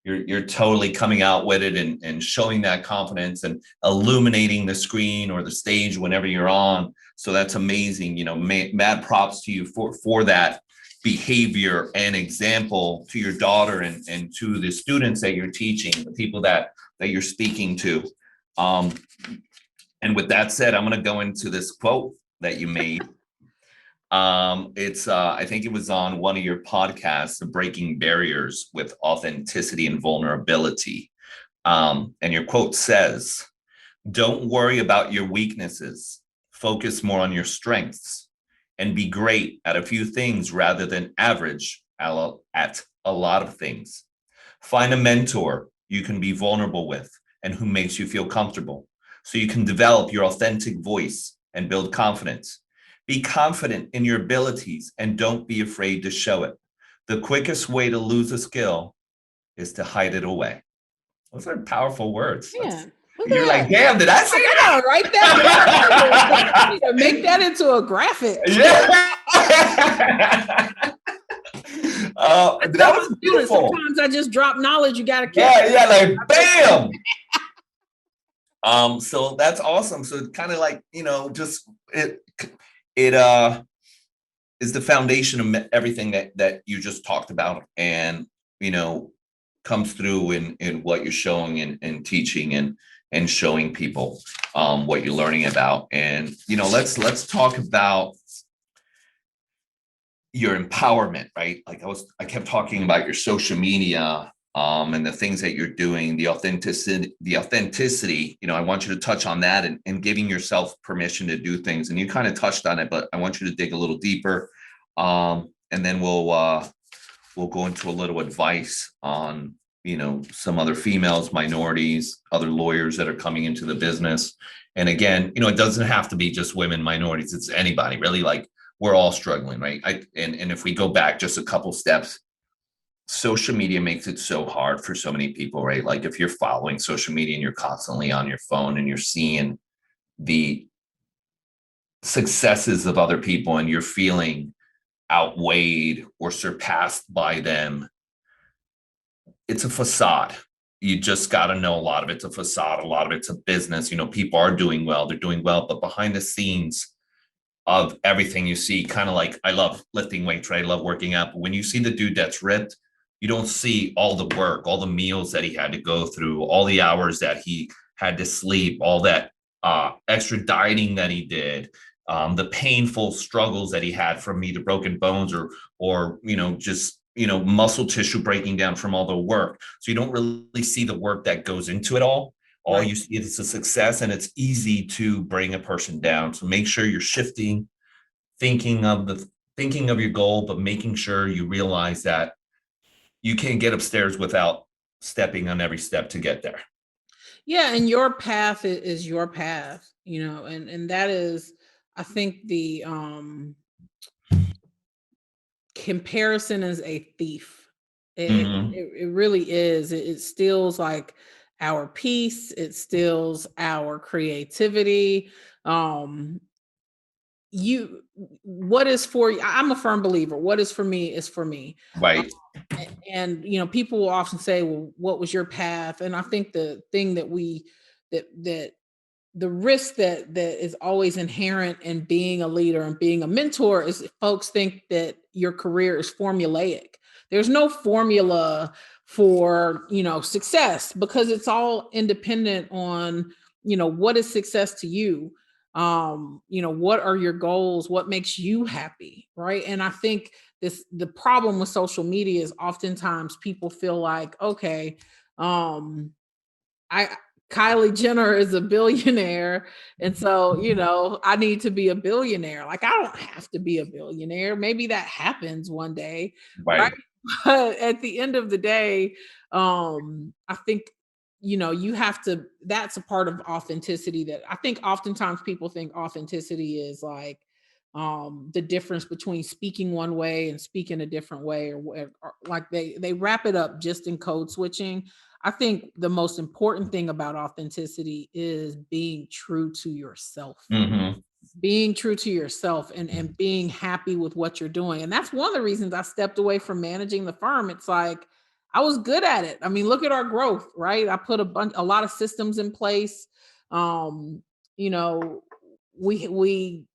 You're totally coming out with it and showing that confidence and illuminating the screen or the stage whenever you're on. So that's amazing. Mad props to you for that behavior and example to your daughter and to the students that you're teaching, the people that you're speaking to. And with that said, I'm going to go into this quote that you made. It's I think it was on one of your podcasts, Breaking Barriers with Authenticity and Vulnerability. And your quote says, "Don't worry about your weaknesses. Focus more on your strengths and be great at a few things rather than average at a lot of things. Find a mentor you can be vulnerable with and who makes you feel comfortable, so you can develop your authentic voice and build confidence. Be confident in your abilities and don't be afraid to show it. The quickest way to lose a skill is to hide it away." Those are powerful words. Yeah. You're like, damn, did I say that? Write that down. Make that into a graphic. Yeah. That was beautiful. Sometimes I just drop knowledge. You got to catch. Yeah, like bam. So that's awesome. So kind of like, just it is the foundation of everything that you just talked about, and comes through in what you're showing and teaching and showing people what you're learning about. And let's talk about your empowerment, right? Like I kept talking about your social media, and the things that you're doing, the authenticity. I want you to touch on that, and giving yourself permission to do things. And you kind of touched on it, but I want you to dig a little deeper. And then we'll go into a little advice on, some other females, minorities, other lawyers that are coming into the business. And again, it doesn't have to be just women, minorities. It's anybody really. Like, we're all struggling, right? And if we go back just a couple steps, social media makes it so hard for so many people, right? Like, if you're following social media and you're constantly on your phone and you're seeing the successes of other people and you're feeling outweighed or surpassed by them, it's a facade. You just got to know a lot of it's a facade. A lot of it's a business. People are doing well. They're doing well. But behind the scenes of everything you see, kind of like, I love lifting weights, right? I love working out. But when you see the dude that's ripped, you don't see all the work, all the meals that he had to go through, all the hours that he had to sleep, all that extra dieting that he did, the painful struggles that he had from either broken bones or just muscle tissue breaking down from all the work. So you don't really see the work that goes into it all. All you see is a success, and it's easy to bring a person down. So make sure you're shifting, thinking of your goal, but making sure you realize that you can't get upstairs without stepping on every step to get there. Yeah, and your path is your path, and that is, I think, the comparison is a thief. It, Mhm. it really is. It steals like our peace. It steals our creativity. Um, what is for you? I'm a firm believer. What is for me is for me. Right. And people will often say, well, what was your path? And I think the thing that the risk that is always inherent in being a leader and being a mentor is folks think that your career is formulaic. There's no formula for success, because it's all independent on what is success to you. What are your goals, what makes you happy, right? And I think the problem with social media is oftentimes people feel like, okay, um I Kylie Jenner is a billionaire, and so, I need to be a billionaire. Like, I don't have to be a billionaire. Maybe that happens one day, right? Right. But at the end of the day, I think, you have to, that's a part of authenticity that I think oftentimes people think authenticity is like the difference between speaking one way and speaking a different way, or like they wrap it up just in code switching. I think the most important thing about authenticity is being true to yourself. Mhm. Being true to yourself and being happy with what you're doing. And that's one of the reasons I stepped away from managing the firm. It's like I was good at it. I mean, look at our growth, right? I put a lot of systems in place. Um, you know, we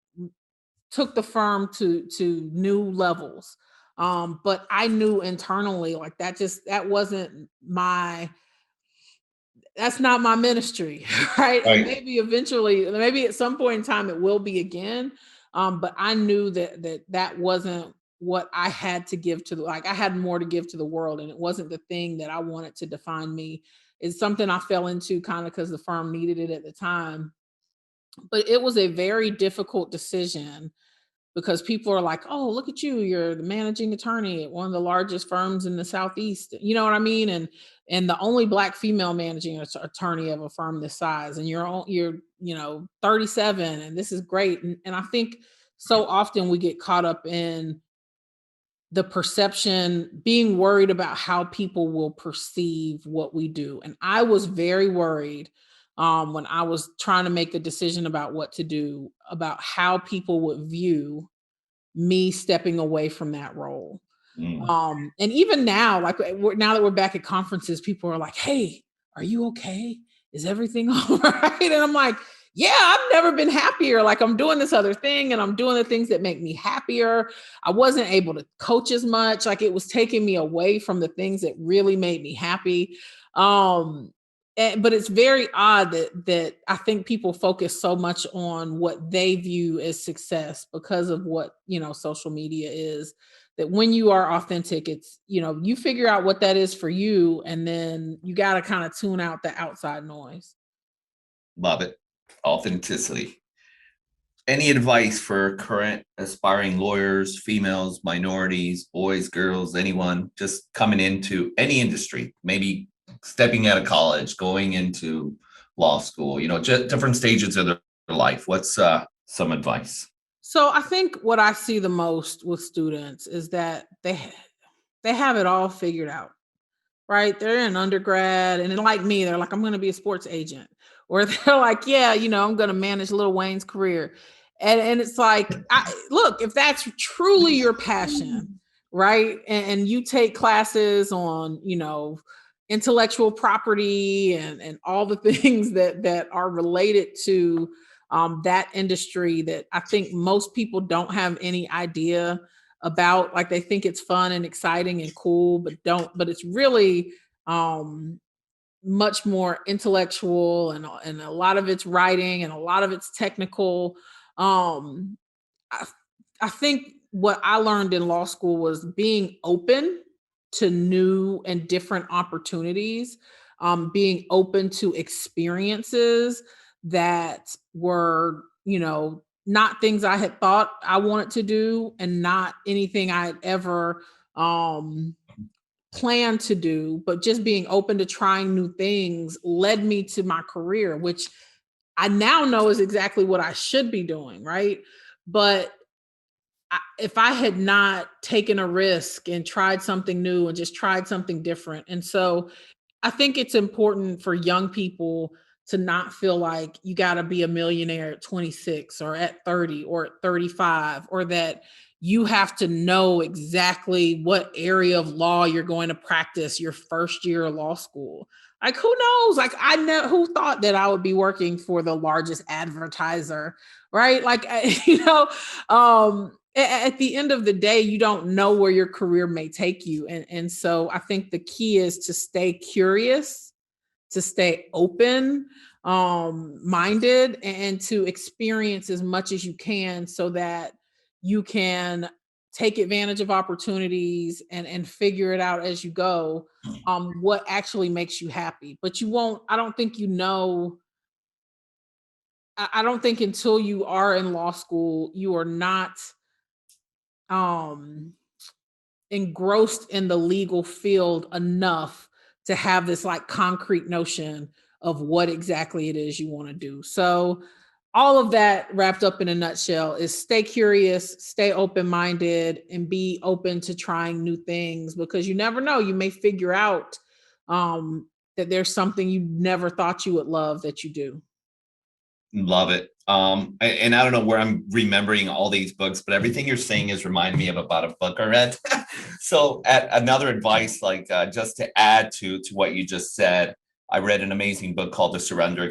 took the firm to new levels. But I knew internally, like, that wasn't my that's not my ministry, right? And Right. maybe eventually, maybe at some point in time it will be again. But I knew that wasn't what I had to give to like, I had more to give to the world, and it wasn't the thing that I wanted to define me. It's something I fell into kind of because the firm needed it at the time. But it was a very difficult decision, because people are like, "Oh, look at you. You're the managing attorney at one of the largest firms in the Southeast." You know what I mean? And the only black female managing attorney of a firm this size, and you're 37, and this is great. And I think so often we get caught up in the perception, being worried about how people will perceive what we do. And I was very worried when I was trying to make a decision about what to do, about how people would view me stepping away from that role. Mm. And even now, like, now that we're back at conferences, people are like, "Hey, are you okay? is everything all right? And I'm like, yeah, I've never been happier. Like I'm doing this other thing and I'm doing the things that make me happier. I wasn't able to coach as much. Like it was taking me away from the things that really made me happy. Um, but it's very odd that I think people focus so much on what they view as success because of what, social media is. That when you are authentic, it's, you figure out what that is for you, and then you got to kind of tune out the outside noise. Love it. Authenticity. Any advice for current aspiring lawyers, females, minorities, boys, girls, anyone just coming into any industry, maybe stepping out of college, going into law school, just different stages of their life? What's some advice? So I think what I see the most with students is that they have it all figured out. Right? They're in undergrad and then like me, they're like, I'm gonna be a sports agent. Or they're like, yeah, I'm gonna manage Lil Wayne's career. And it's like, look, if that's truly your passion, right? And you take classes on, intellectual property and all the things that are related to that industry that I think most people don't have any idea about. Like they think it's fun and exciting and cool, but it's really um much more intellectual, and a lot of it's writing and a lot of it's technical. um I, I think what I learned in law school was being open to new and different opportunities, being open to experiences that were, not things I had thought I wanted to do and not anything I had ever um, planned to do, but just being open to trying new things led me to my career, which I now know is exactly what I should be doing, right? But if I had not taken a risk and tried something new and just tried something different. And so I think it's important for young people to not feel like you got to be a millionaire at 26 or at 30 or at 35, or that you have to know exactly what area of law you're going to practice your first year of law school. Like, who knows? Like, I know who thought that I would be working for the largest advertiser, right? Like, at the end of the day, you don't know where your career may take you. And so I think the key is to stay curious, to stay open minded, and to experience as much as you can so that you can take advantage of opportunities and figure it out as you go, what actually makes you happy. But you won't, I don't think, I don't think until you are in law school, you are not um engrossed in the legal field enough to have this like concrete notion of what exactly it is you want to do. So all of that wrapped up in a nutshell is stay curious, stay open-minded, and be open to trying new things, because you never know, you may figure out that there's something you never thought you would love that you do. Love it. And I don't know where I'm remembering all these books, but everything you're saying is reminding me of about a book I read. So, another advice, like just to add to what you just said, I read an amazing book called The Surrender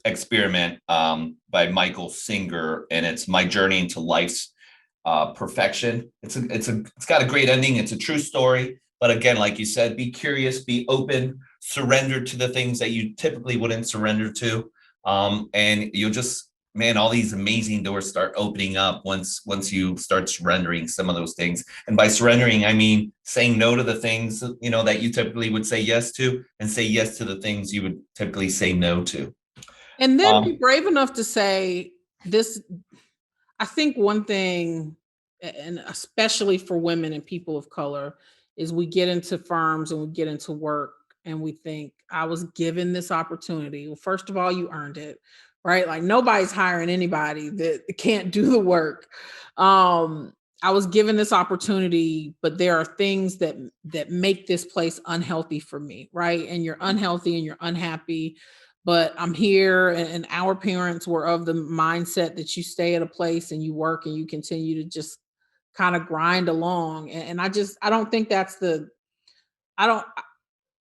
Experiment by Michael Singer, and it's my journey into life's perfection. It's got a great ending. It's a true story, but again, like you said, be curious, be open, surrender to the things that you typically wouldn't surrender to, and you'll just, man, all these amazing doors start opening up once you start surrendering some of those things. And by surrendering, I mean saying no to the things that you typically would say yes to, and say yes to the things you would typically say no to. And then be brave enough to say this. I think one thing, and especially for women and people of color, is we get into firms and we get into work and we think, I was given this opportunity. Well, first of all, you earned it, right? Like nobody's hiring anybody that can't do the work. I was given this opportunity, but there are things that make this place unhealthy for me, right? And you're unhealthy and you're unhappy, but I'm here, and our parents were of the mindset that you stay at a place and you work and you continue to just kind of grind along. And I don't think that's the, I don't,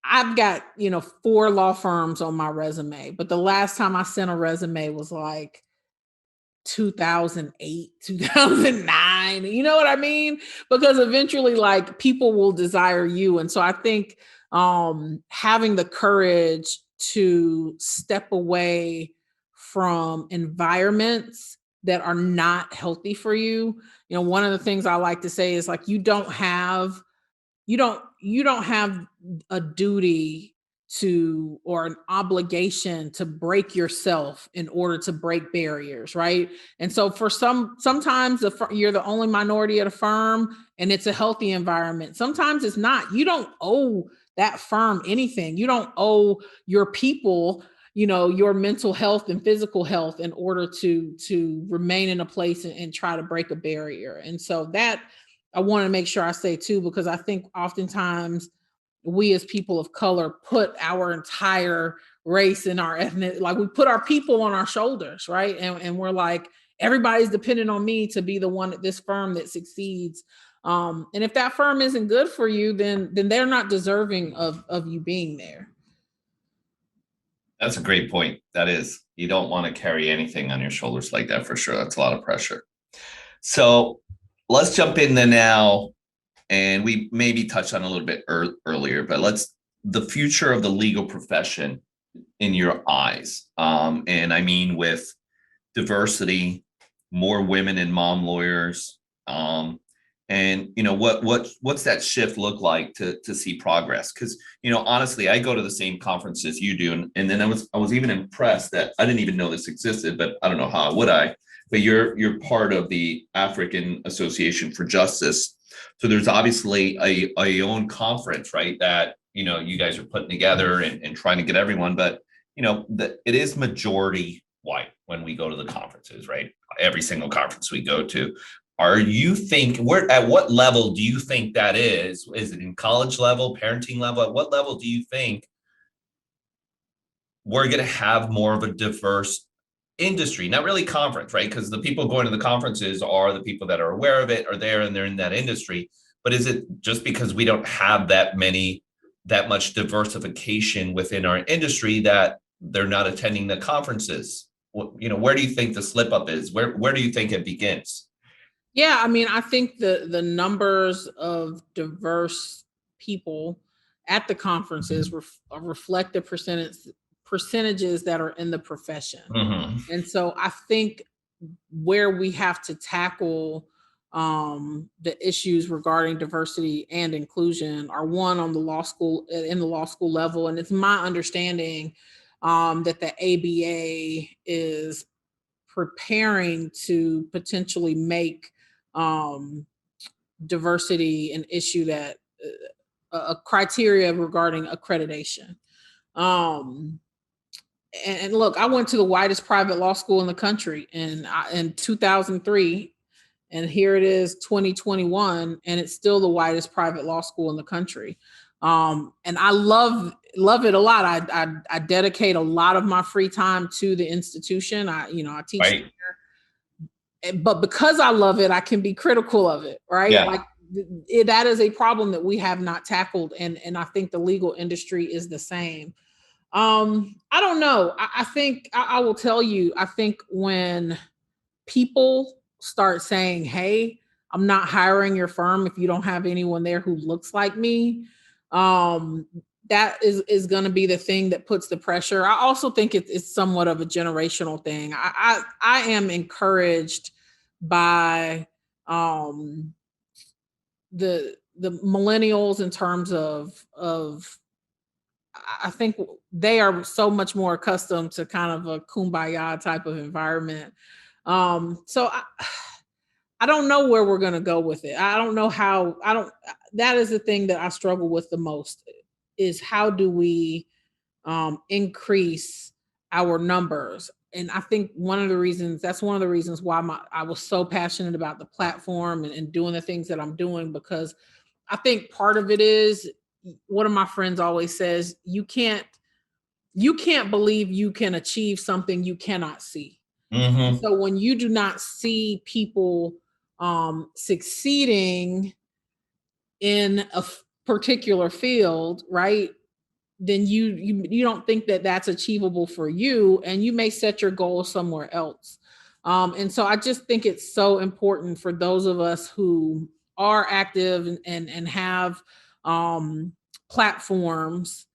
I've got, 4 law firms on my resume, but the last time I sent a resume was like 2008, 2009. You know what I mean? Because eventually like people will desire you. And so I think having the courage to step away from environments that are not healthy for you. One of the things I like to say is like you don't have a duty to or an obligation to break yourself in order to break barriers, right? And so for sometimes you're the only minority at a firm and it's a healthy environment. Sometimes it's not. You don't owe that firm anything. You don't owe your people, your mental health and physical health in order to remain in a place and try to break a barrier. And so that I want to make sure I say too, because I think oftentimes we as people of color put our entire race and our ethnic, like we put our people on our shoulders, right? And we're like, everybody's dependent on me to be the one at this firm that succeeds. And if that firm isn't good for you, then they're not deserving of you being there. That's a great point. That is, you don't want to carry anything on your shoulders like that for sure. That's a lot of pressure. So let's jump into now, and we maybe touched on a little bit earlier, but the future of the legal profession in your eyes. And I mean with diversity, more women and mom lawyers, and what's that shift look like to see progress? Because honestly, I go to the same conferences you do, and then I was even impressed that I didn't even know this existed, but I don't know how would I. But you're part of the African Association for Justice, so there's obviously a own conference, right? That you guys are putting together and trying to get everyone, but it is majority white when we go to the conferences, right? Every single conference we go to. At what level do you think that is? Is it in college level, parenting level? At what level do you think we're going to have more of a diverse industry? Not really conference, right? Because the people going to the conferences are the people that are aware of it, are there, and they're in that industry. But is it just because we don't have that much diversification within our industry that they're not attending the conferences? Where do you think the slip up is? Where do you think it begins? Yeah, I mean, I think the numbers of diverse people at the conferences reflect the percentages that are in the profession. Mm-hmm. And so I think where we have to tackle the issues regarding diversity and inclusion are one on the law school in the law school level. And it's my understanding that the ABA is preparing to potentially make diversity an issue that a criteria regarding accreditation. Um, and look, I went to the widest private law school in the country in 2003, and here it is 2021, and it's still the widest private law school in the country. And I love it a lot. I dedicate a lot of my free time to the institution. I teach right. there, but because I love it, I can be critical of it, right? Yeah. Like that is a problem that we have not tackled, and I think the legal industry is the same. I don't know. I think I will tell you, I think when people start saying, hey, I'm not hiring your firm if you don't have anyone there who looks like me, that is going to be the thing that puts the pressure. I also think it's somewhat of a generational thing. I am encouraged by the millennials in terms of I think they are so much more accustomed to kind of a kumbaya type of environment. So I don't know where we're going to go with it. I don't know how. That is the thing that I struggle with the most is how do we increase our numbers? And I think that's one of the reasons why I was so passionate about the platform and doing the things that I'm doing, because I think part of it is one of my friends always says, you can't believe you can achieve something you cannot see. Mm-hmm. So when you do not see people succeeding in a particular field, right? then you don't think that that's achievable for you, and you may set your goal somewhere else. And so I just think it's so important for those of us who are active and have platforms,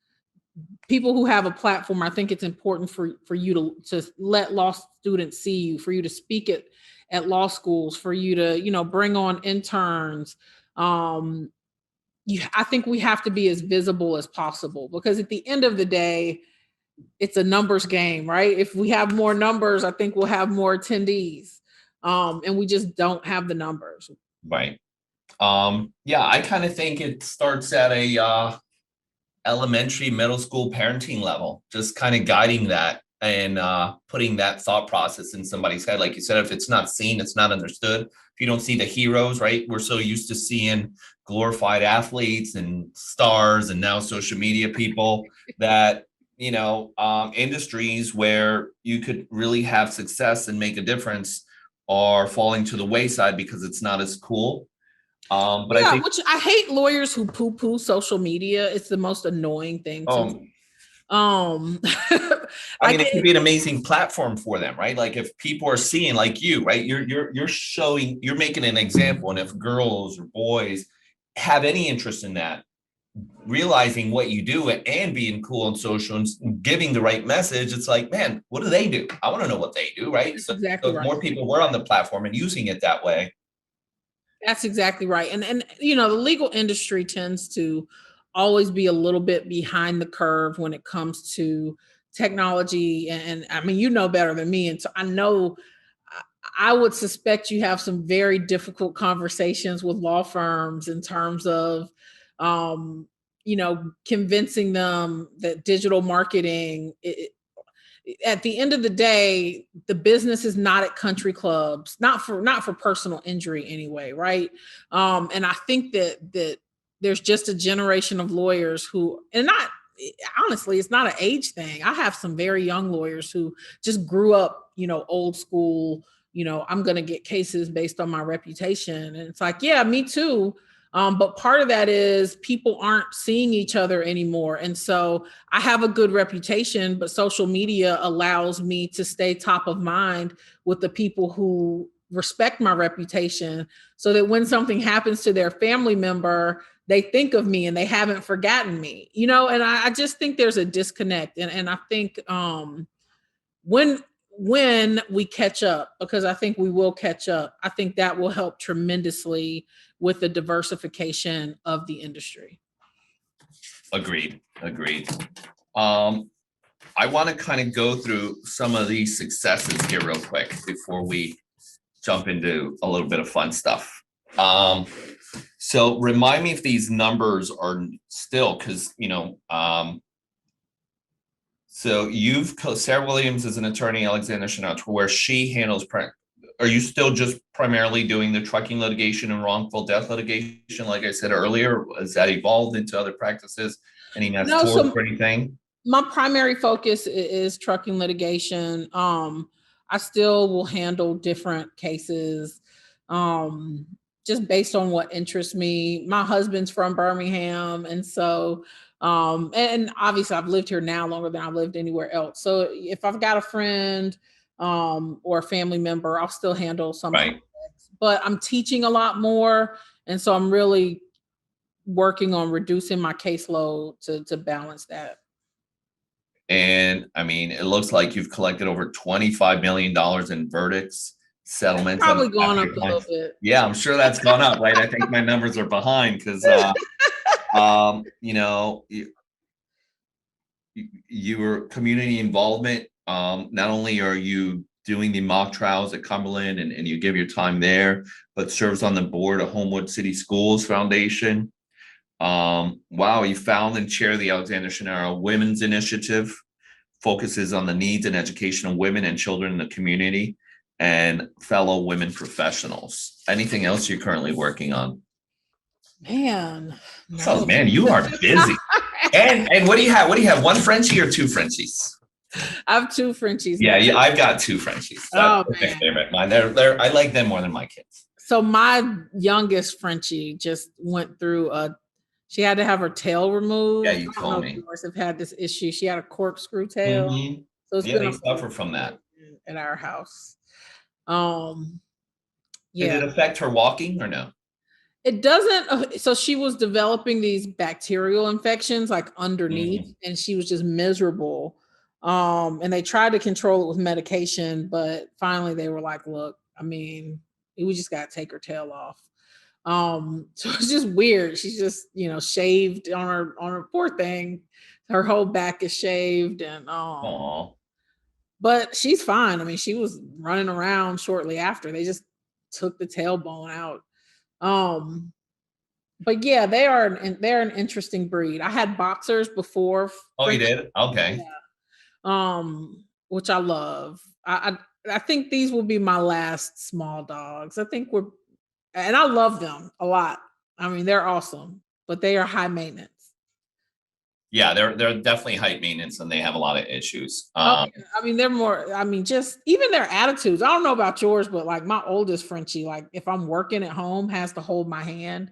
people who have a platform. I think it's important for you to let law students see you, for you to speak at law schools, for you to, bring on interns. I think we have to be as visible as possible, because at the end of the day, it's a numbers game, right? If we have more numbers, I think we'll have more attendees. And we just don't have the numbers. Right. Yeah, I kind of think it starts at a elementary, middle school parenting level, just kind of guiding that and putting that thought process in somebody's head. Like you said, if it's not seen, it's not understood. If you don't see the heroes, right? We're so used to seeing glorified athletes and stars and now social media people that, industries where you could really have success and make a difference are falling to the wayside because it's not as cool. But yeah, I think, which I hate lawyers who poo-poo social media. It's the most annoying thing to me. It could be an amazing platform for them, right? Like if people are seeing, like you, right? You're showing, you're making an example, and if girls or boys have any interest in that, realizing what you do and being cool on social and giving the right message, it's like, man, what do they do? I want to know what they do, right? That's exactly so right. more people were on the platform and using it that way. That's exactly right. And the legal industry tends to always be a little bit behind the curve when it comes to technology. And I mean, you know better than me. And so I know, I would suspect you have some very difficult conversations with law firms in terms of, convincing them that digital marketing, at the end of the day, the business is not at country clubs, not for personal injury anyway, right? And I think that there's just a generation of lawyers who, and not honestly, it's not an age thing. I have some very young lawyers who just grew up, old school. I'm going to get cases based on my reputation, and it's like, yeah, me too. But part of that is people aren't seeing each other anymore. And so I have a good reputation, but social media allows me to stay top of mind with the people who respect my reputation, so that when something happens to their family member, they think of me and they haven't forgotten me, and I just think there's a disconnect. And I think when we catch up, because I think we will catch up, I think that will help tremendously with the diversification of the industry. Agreed. I want to kind of go through some of these successes here real quick before we jump into a little bit of fun stuff. So remind me if these numbers are still, because, so Sara Williams is an attorney, Alexander Chanel, where she handles, are you still just primarily doing the trucking litigation and wrongful death litigation? Like I said earlier, has that evolved into other practices? Any next tours or anything? My primary focus is trucking litigation. I still will handle different cases, just based on what interests me. My husband's from Birmingham, and so and obviously I've lived here now longer than I've lived anywhere else. So if I've got a friend or a family member, I'll still handle some. Right. But I'm teaching a lot more, and so I'm really working on reducing my caseload to balance that. And I mean, it looks like you've collected over $25 million in verdicts, settlements. Probably gone up a little bit. Yeah, I'm sure that's gone up, right? I think my numbers are behind because, your community involvement. Not only are you doing the mock trials at Cumberland and you give your time there, but serves on the board of Homewood City Schools Foundation. Wow, you found and chair the Alexander Chanel Women's Initiative, focuses on the needs and education of women and children in the community and fellow women professionals. Anything else you're currently working on? Man, no. Oh man, you are busy. and what do you have? What do you have? One Frenchie or two Frenchies? I have two Frenchies. Yeah, I've got two Frenchies. That's my favorite. Mine. They're I like them more than my kids. So my youngest Frenchie just went through a She had to have her tail Yeah, removed. you I don't know told if me. yours have had this issue. She had a corkscrew tail. Hmm. So it's Yeah, been a they whole suffer from that. thing at our house. Um, Did yeah. it affect her walking or no? It doesn't. So she was developing these bacterial infections like underneath, Mhm. and she was just miserable. And they tried to control it with medication, but finally they were like, "Look, I mean, we just got to take her tail off." So it's just weird. She's just, shaved on her poor thing. Her whole back is shaved, and Aw. but she's fine. I mean, she was running around shortly after. They just took the tailbone out. Um, but yeah, they're an interesting breed. I had boxers before Oh, you French, did? Okay. yeah, which I love. I think these will be my last small dogs. I think and I love them a lot. I mean, they're awesome, but they are high maintenance. Yeah, they're definitely height maintenance and they have a lot of issues. Oh, yeah. I mean, they're more, I mean, just even their attitudes. I don't know about yours, but like my oldest Frenchie, like if I'm working at home, has to hold my hand.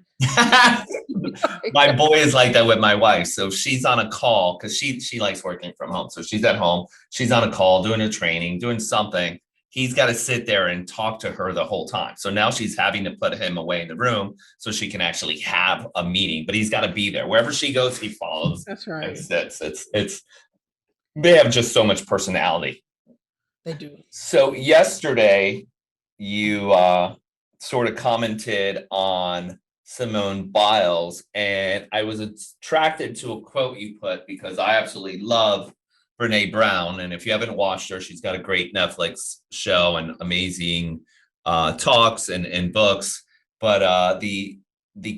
My boy is like that with my wife. So she's on a call because she likes working from home. So she's at home, she's on a call, doing a training, doing something. He's got to sit there and talk to her the whole time. So now she's having to put him away in the room so she can actually have a meeting. But he's got to be there. Wherever she goes, he follows That's and right. sits. It's they have just so much personality. They do. So yesterday, you sort of commented on Simone Biles, and I was attracted to a quote you put because I absolutely love Brene Brown. And if you haven't watched her, she's got a great Netflix show and amazing talks and books. But the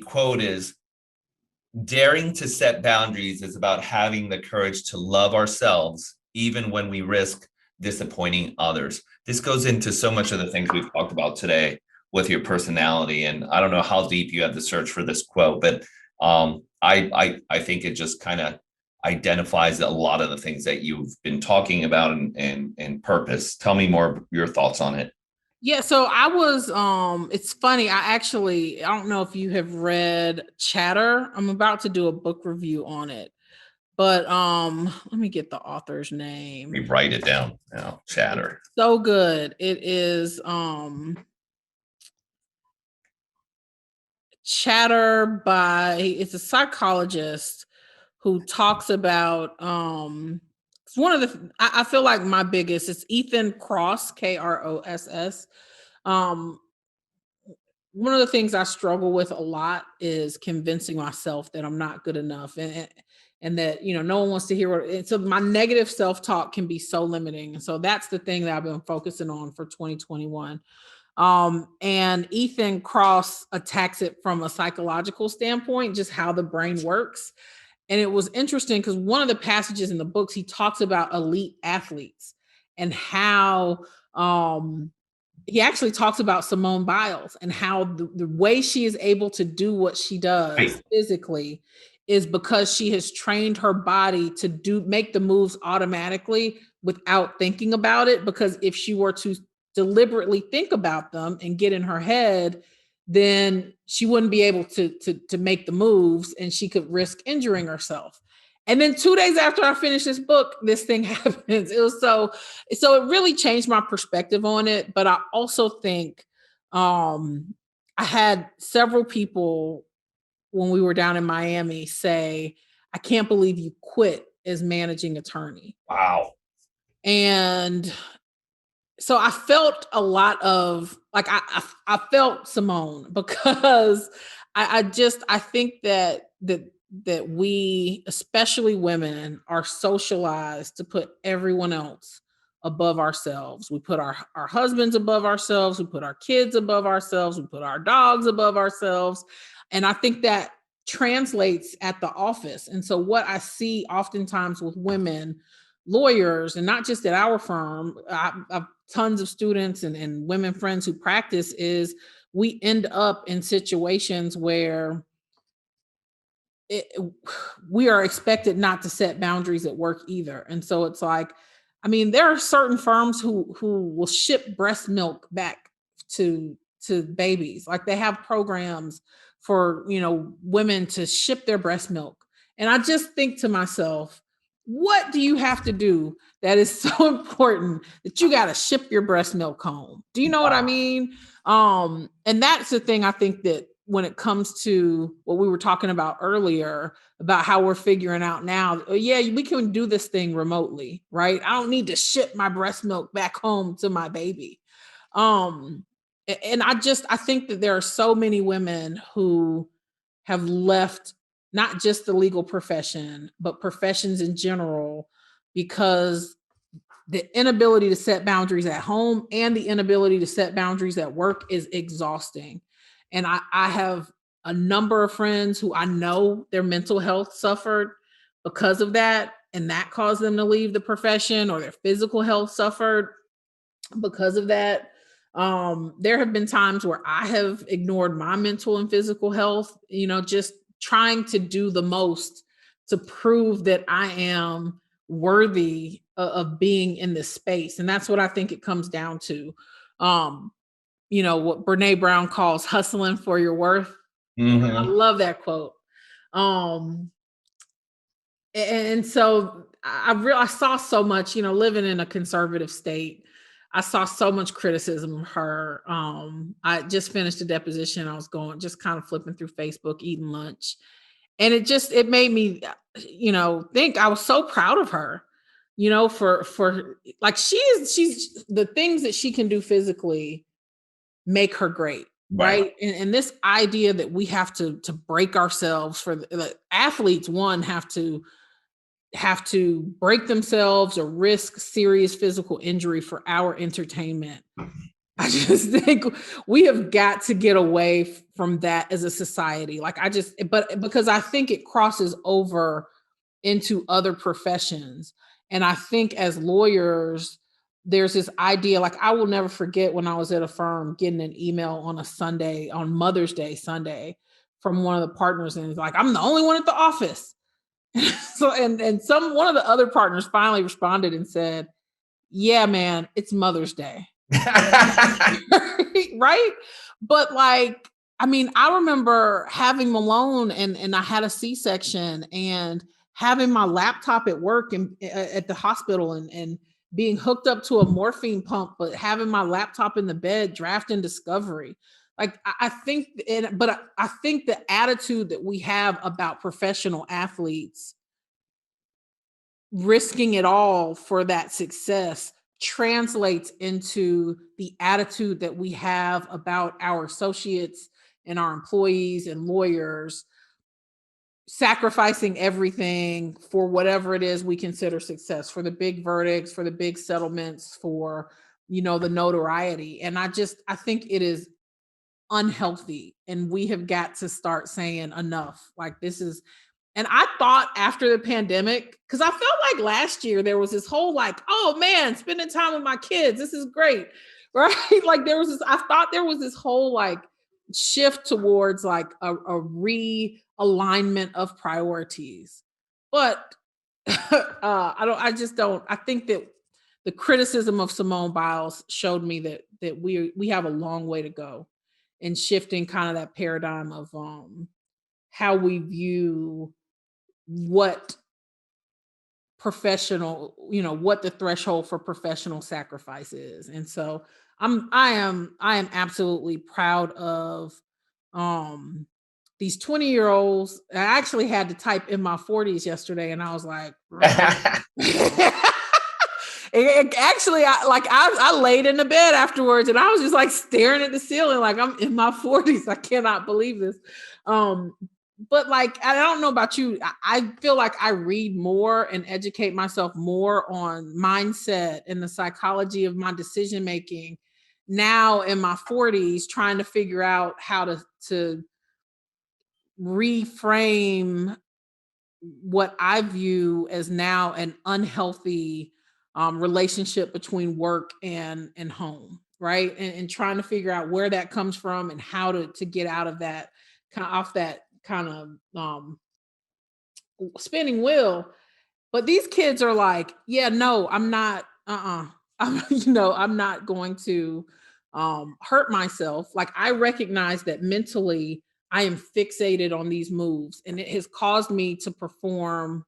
quote is, daring to set boundaries is about having the courage to love ourselves, even when we risk disappointing others. This goes into so much of the things we've talked about today with your personality. And I don't know how deep you had to search for this quote, but I think it just kind of identifies a lot of the things that you've been talking about and purpose. Tell me more your thoughts on it. Yeah, so I was it's funny. I don't know if you have read Chatter. I'm about to do a book review on it. But let me get the author's We name. write it down now. Chatter. So good. It is Chatter it's a psychologist who talks about it's one of I feel like my biggest, it's Ethan Kross, Kross. Um one of the things I struggle with a lot is convincing myself that I'm not good enough, and that no one wants to hear and so my negative self-talk can be so limiting. And so that's the thing that I've been focusing on for 2021. And Ethan Kross attacks it from a psychological standpoint, just how the brain works. And it was interesting because one of the passages in the books, he talks about elite athletes and how he actually talks about Simone Biles and how the way she is able to do what she does Right. physically is because she has trained her body to make the moves automatically without thinking about it. Because if she were to deliberately think about them and get in her head, then she wouldn't be able to make the moves and she could risk injuring herself. And then 2 days after I finished this book, this thing happens. It was so it really changed my perspective on it. But I also think I had several people when we were down in Miami say, I can't believe you quit as managing attorney. Wow. And so I felt a lot of like I felt Simone because I think that we, especially women, are socialized to put everyone else above ourselves. We put our husbands above ourselves, we put our kids above ourselves, we put our dogs above ourselves. And I think that translates at the office. And so what I see oftentimes with women lawyers, and not just at our firm, I've tons of students and women friends who practice, is we end up in situations where it, we are expected not to set boundaries at work either. And so it's like, I mean, there are certain firms who will ship breast milk back to babies. Like they have programs for, women to ship their breast milk. And I just think to myself, what do you have to do that is so important that you got to ship your breast milk home? Do you know what I mean? And that's the thing I think that when it comes to what we were talking about earlier about how we're figuring out now, yeah, we can do this thing remotely, right? I don't need to ship my breast milk back home to my baby. Um, and I think that there are so many women who have left not just the legal profession, but professions in general, because the inability to set boundaries at home and the inability to set boundaries at work is exhausting. And I have a number of friends who I know their mental health suffered because of that, and that caused them to leave the profession, or their physical health suffered because of that. There have been times where I have ignored my mental and physical health, just trying to do the most to prove that I am worthy of being in this space. And that's what I think it comes down to. Um, what Brene Brown calls hustling for your worth. I Mm-hmm. love that quote. Um, and so I saw so much, living in a conservative state. I saw so much criticism of her. I just finished a deposition. I was going, just kind of flipping through Facebook, eating lunch. And it made me, think I was so proud of her, for like, she's the things that she can do physically make her great. Right. Right. And this idea that we have to break ourselves for athletes, one have to break themselves or risk serious physical injury for our entertainment. I just think we have got to get away from that as a society. But because I think it crosses over into other professions. And I think as lawyers, there's this idea, like, I will never forget when I was at a firm getting an email on a Sunday, on Mother's Day Sunday, from one of the partners, and it's like, I'm the only one at the office. So and some one of the other partners finally responded and said, "Yeah, man, it's Mother's Day." Right? But like, I mean, I remember having Malone, and I had a C-section, and having my laptop at work and at the hospital, and being hooked up to a morphine pump, but having my laptop in the bed drafting discovery. Like, I think, but I think the attitude that we have about professional athletes risking it all for that success translates into the attitude that we have about our associates and our employees and lawyers sacrificing everything for whatever it is we consider success, for the big verdicts, for the big settlements, for the notoriety. And I think it is unhealthy, and we have got to start saying enough. Like, this is, and I thought after the pandemic, because I felt like last year there was this whole, like, oh man, spending time with my kids, this is great. Right? Like, I thought there was this whole, like, shift towards, like, a realignment of priorities. But I think that the criticism of Simone Biles showed me that we have a long way to go in shifting kind of that paradigm of how we view what what the threshold for professional sacrifice is. And so I am absolutely proud of um these 20-year-olds. I actually had to type in my 40s yesterday, and I was like, actually, I laid in the bed afterwards, and I was just like staring at the ceiling, like, I'm in my 40s. I cannot believe this. But like, I don't know about you. I feel like I read more and educate myself more on mindset and the psychology of my decision making now in my 40s, trying to figure out how to reframe what I view as now an unhealthy relationship between work and home, right? And trying to figure out where that comes from and how to get out of that, off that kind of spinning wheel. But these kids are like, yeah, no, I'm not. I'm I'm not going to hurt myself. Like, I recognize that mentally I am fixated on these moves, and it has caused me to perform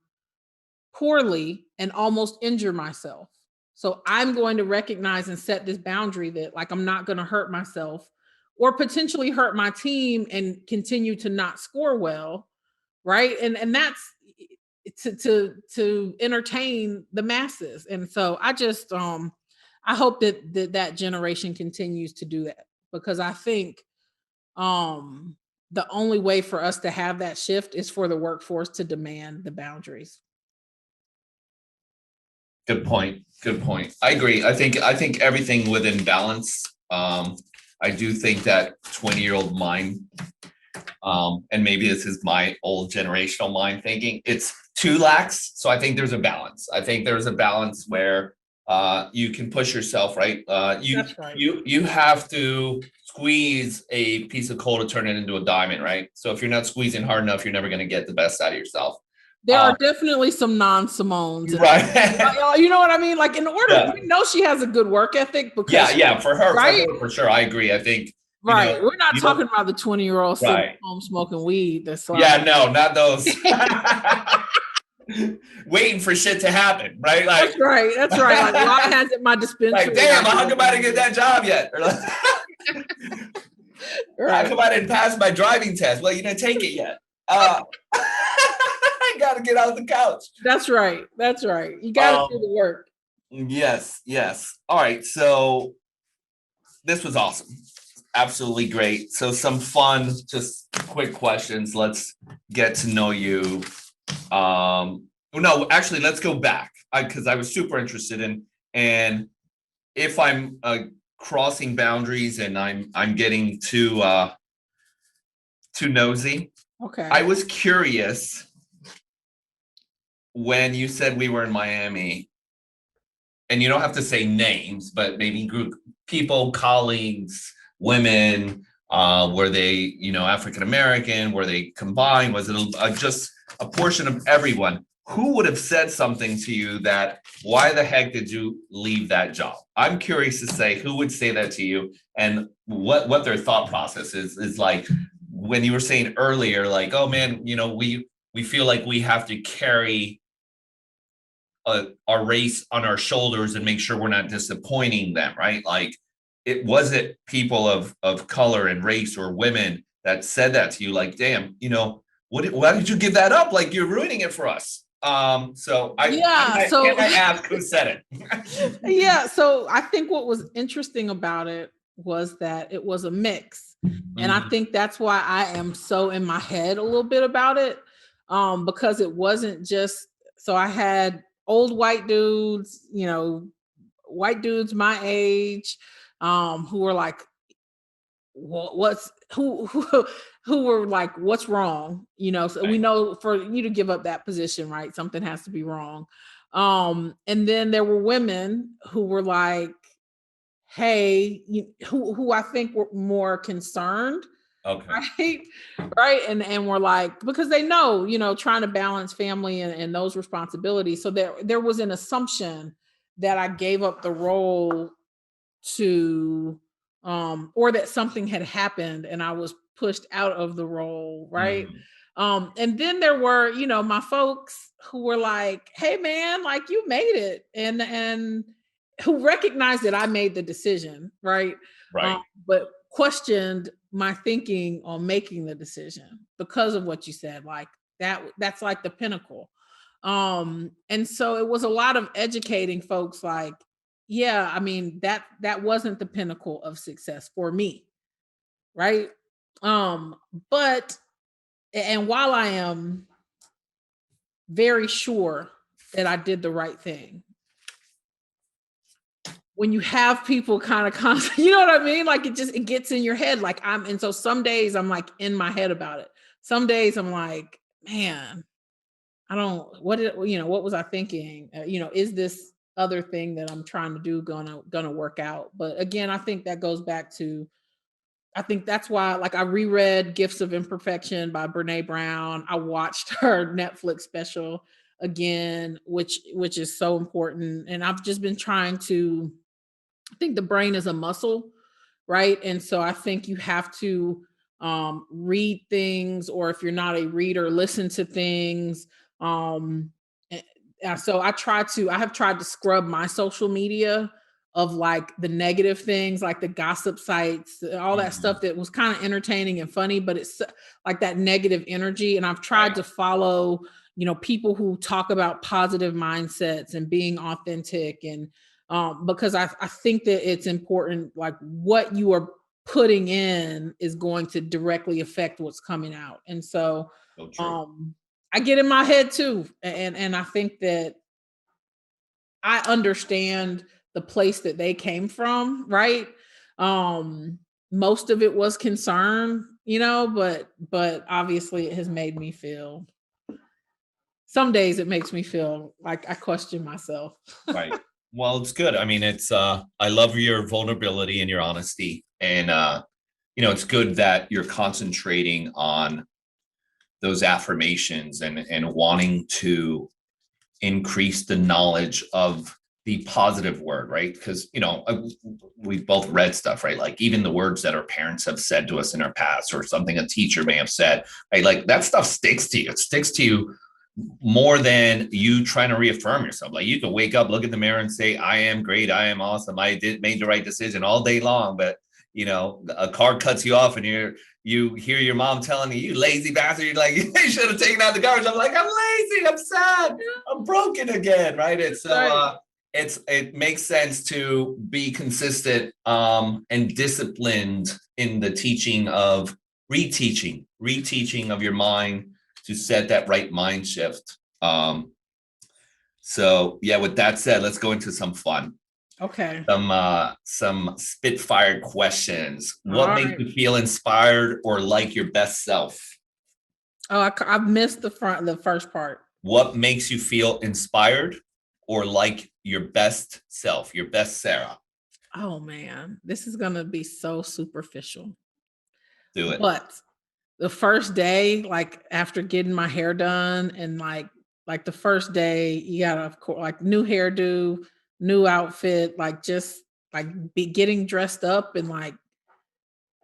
poorly and almost injure myself. So I'm going to recognize and set this boundary that like I'm not going to hurt myself or potentially hurt my team and continue to not score well, right? And that's to entertain the masses. And so I just I hope that generation continues to do that, because I think um the only way for us to have that shift is for the workforce to demand the boundaries. Good point. Good point. I agree. I think everything within balance. I do think that 20-year-old mind, and maybe this is my old generational mind thinking, it's too lax. So I think there's a balance. I think there's a balance where you can push yourself, right? That's right. You have to squeeze a piece of coal to turn it into a diamond, right? So if you're not squeezing hard enough, you're never going to get the best out of yourself. There are definitely some non-Simones. Right. You know what I mean? Like, in order, Yeah. we know she has a good work ethic because For her, right? for sure. I agree. I think, Right. We're not you talking about the 20-year-old sitting Right. home smoking weed. That's like, yeah, no, not those. Waiting for shit to happen, right? Like, that's right. That's right. Like, why hasn't my dispensary? like, damn, how come I didn't get that job yet? Or like, how Right. come I didn't pass my driving test? Well, you didn't take it yet. I got to get out of the couch. That's right. That's right. You got to do the work. Yes, yes. All right, so this was awesome. Absolutely great. So some fun, just quick questions. Let's get to know you. No, actually, let's go back, because I was super interested in, and if I'm crossing boundaries and I'm getting too nosy. Okay. I was curious when you said we were in Miami, and you don't have to say names, but maybe group people, colleagues, women, were they, African American? Were they combined? Was it just a portion of everyone? Who would have said something to you that, why the heck did you leave that job? I'm curious to say who would say that to you, and what their thought process is like when you were saying earlier, like, oh man, we feel like we have to carry our race on our shoulders and make sure we're not disappointing them, right? Like, it wasn't people of color and race or women that said that to you, like, damn, why did you give that up? Like, you're ruining it for us. So can I ask who said it? Yeah. So I think what was interesting about it was that it was a mix. And I think that's why I am so in my head a little bit about it. Because it wasn't just, so I had old white dudes, white dudes my age, who were like, who were like, what's wrong? So we know for you to give up that position, right? Something has to be wrong. And then there were women who were like, hey, who I think were more concerned. Okay. Right. And we're like, because they know, trying to balance family and those responsibilities. So there was an assumption that I gave up the role to or that something had happened and I was pushed out of the role, right? And then there were, my folks who were like, hey man, like, you made it, and who recognized that I made the decision, right? Right. But questioned my thinking on making the decision because of what you said, like that's like the pinnacle. And so it was a lot of educating folks, like, yeah, I mean, that wasn't the pinnacle of success for me, right? But and while I am very sure that I did the right thing, when you have people kind of you know what I mean? Like, it gets in your head. Like, and so some days I'm like in my head about it. Some days I'm like, man, what was I thinking? Is this other thing that I'm trying to do gonna work out? But again, I think that goes back to, I think that's why, like, I reread Gifts of Imperfection by Brene Brown. I watched her Netflix special again, which is so important. And I've just been trying to, I think the brain is a muscle, right? And so I think you have to read things, or if you're not a reader, listen to things. So I have tried to scrub my social media of like the negative things, like the gossip sites, all that stuff Mhm. that was kind of entertaining and funny, but it's like that negative energy. And I've tried Right. to follow, people who talk about positive mindsets and being authentic. And because I think that it's important, like what you are putting in is going to directly affect what's coming out. And so So true. um I get in my head too. And I think that I understand the place that they came from, right? Um, Most of it was concern, but obviously it has made me feel, some days it makes me feel like I question myself. Right. Well, it's good. I mean, I love your vulnerability and your honesty. And it's good that you're concentrating on those affirmations and wanting to increase the knowledge of the positive word, right? Because we've both read stuff, right? Like even the words that our parents have said to us in our past, or something a teacher may have said, right? Like that stuff sticks to you. It sticks to you more than you trying to reaffirm yourself. Like you can wake up, look in the mirror and say, I am great, I am awesome, made the right decision all day long. But a car cuts you off and you hear your mom telling you lazy bastard, you're like, you should have taken out the garbage. I'm like, I'm lazy, I'm sad, I'm broken again, right? It's so Right. it makes sense to be consistent and disciplined in the teaching of reteaching of your mind to set that right mind shift. So yeah, with that said, let's go into some fun. Okay. Some spitfire questions. What All makes right. you feel inspired or like your best self? Oh, I've missed the first part. What makes you feel inspired or like your best self, your best Sarah? Oh man, this is gonna be so superficial. Do it. But the first day, like after getting my hair done, and like the first day, you gotta, of course, like new hairdo, new outfit, like just like be getting dressed up, and like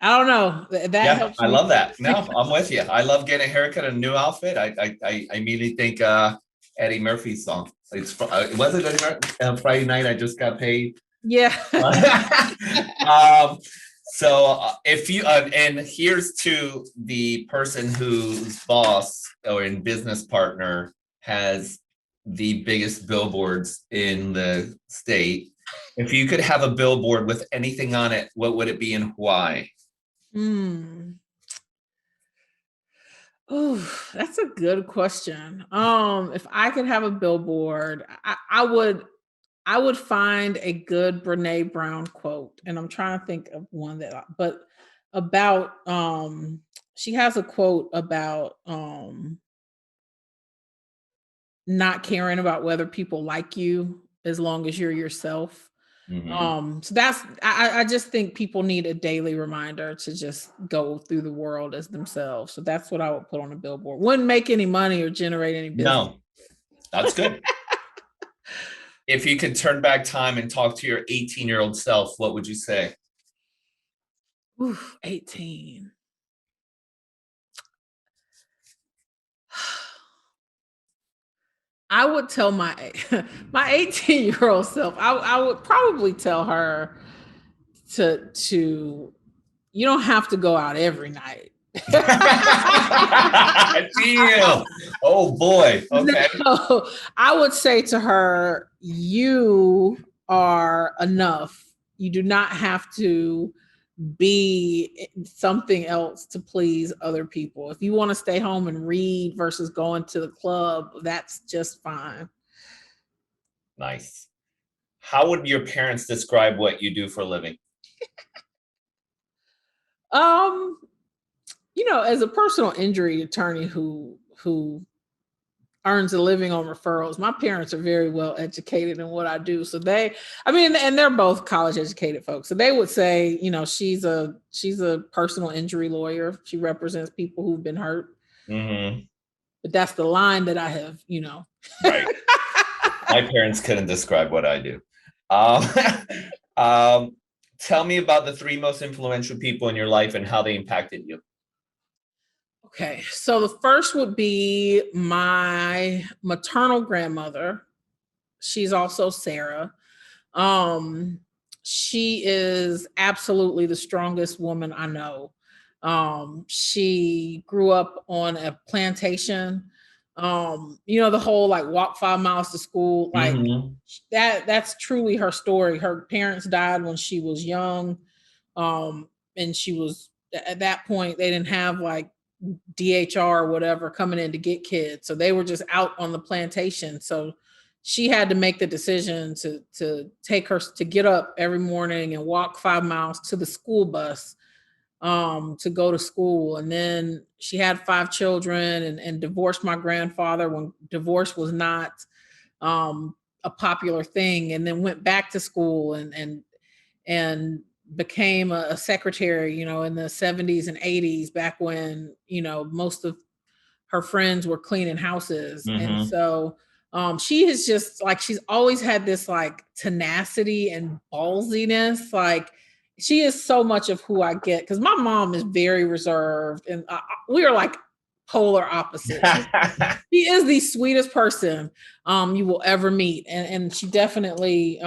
I don't know, that Yeah, helps I me. love that. No, I'm with you. I love getting a haircut and a new outfit. I immediately think Eddie Murphy's song. Was it Eddie Murphy? Friday night I just got paid. Yeah. um, so if you and here's to the person whose boss or in business partner has the biggest billboards in the state. If you could have a billboard with anything on it, what would it be and why? Hmm. Oh, that's a good question. If I could have a billboard, I would find a good Brene Brown quote, and I'm trying to think of one but about she has a quote about not caring about whether people like you as long as you're yourself. Mhm. So I just think people need a daily reminder to just go through the world as themselves. So that's what I would put on a billboard. Wouldn't make any money or generate any business. No, that's good. If you could turn back time and talk to your 18-year-old self, what would you say? Oof, 18. I would tell my my 18-year-old self, I would probably tell her to you don't have to go out every night. Damn. Oh boy. Okay. No, I would say to her, you are enough. You do not have to be something else to please other people. If you want to stay home and read versus going to the club, that's just fine. Nice. How would your parents describe what you do for a living? Um, as a personal injury attorney who earns a living on referrals, my parents are very well educated in what I do. So and they're both college educated folks. So they would say, she's a personal injury lawyer. She represents people who've been hurt. Mm-hmm. But that's the line that I have, Right. My parents couldn't describe what I do. Um, um, Tell me about the three most influential people in your life and how they impacted you. Okay, so the first would be my maternal grandmother. She's also Sarah. Um, she is absolutely the strongest woman I know. She grew up on a plantation. The whole like walk 5 miles to school, like Mhm. that's truly her story. Her parents died when she was young. And she was at that point, they didn't have like DHR or whatever coming in to get kids. So they were just out on the plantation. So she had to make the decision to take her to get up every morning and walk 5 miles to the school bus to go to school. And then she had 5 children and divorced my grandfather when divorce was not um, a popular thing, and then went back to school and became a secretary, in the 70s and 80s, back when, most of her friends were cleaning houses. And Mhm. so she has just like, she's always had this like tenacity and ballsiness. Like, she is so much of who I get, because my mom is very reserved, and we are like polar opposites. She is the sweetest person you will ever meet, and she definitely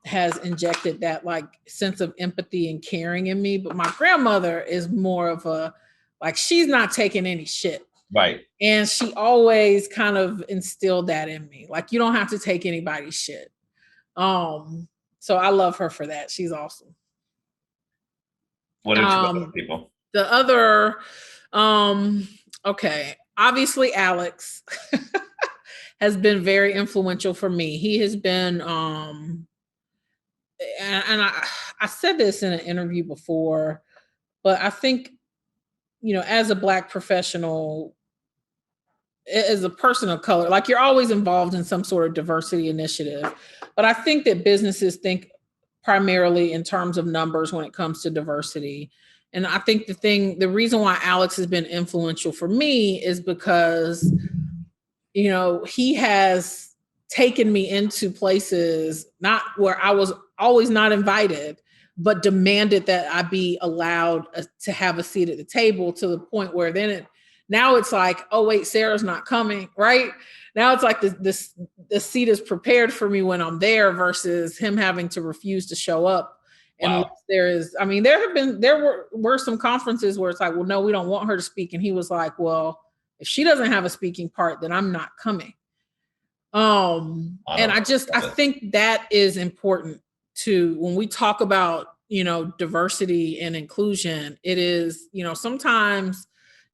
has injected that like sense of empathy and caring in me. But my grandmother is more of a, like, she's not taking any shit, Right. and she always kind of instilled that in me, like, you don't have to take anybody's shit. So I love her for that. She's awesome. What are two other um people? the other okay, obviously Alex has been very influential for me. He has been and I said this in an interview before, but I think, as a Black professional, as a person of color, like, you're always involved in some sort of diversity initiative. But I think that businesses think primarily in terms of numbers when it comes to diversity. And I think the reason why Alex has been influential for me is because, he has taken me into places not where I was always not invited, but demanded that I be allowed to have a seat at the table, to the point where now it's like, oh wait, Sarah's not coming, right? Now it's like the seat is prepared for me when I'm there, versus him having to refuse to show up. And Wow. there were some conferences where it's like, well, no, we don't want her to speak. And he was like, well, if she doesn't have a speaking part, then I'm not coming. And Love I it. think that is important to, when we talk about, diversity and inclusion. It is, sometimes,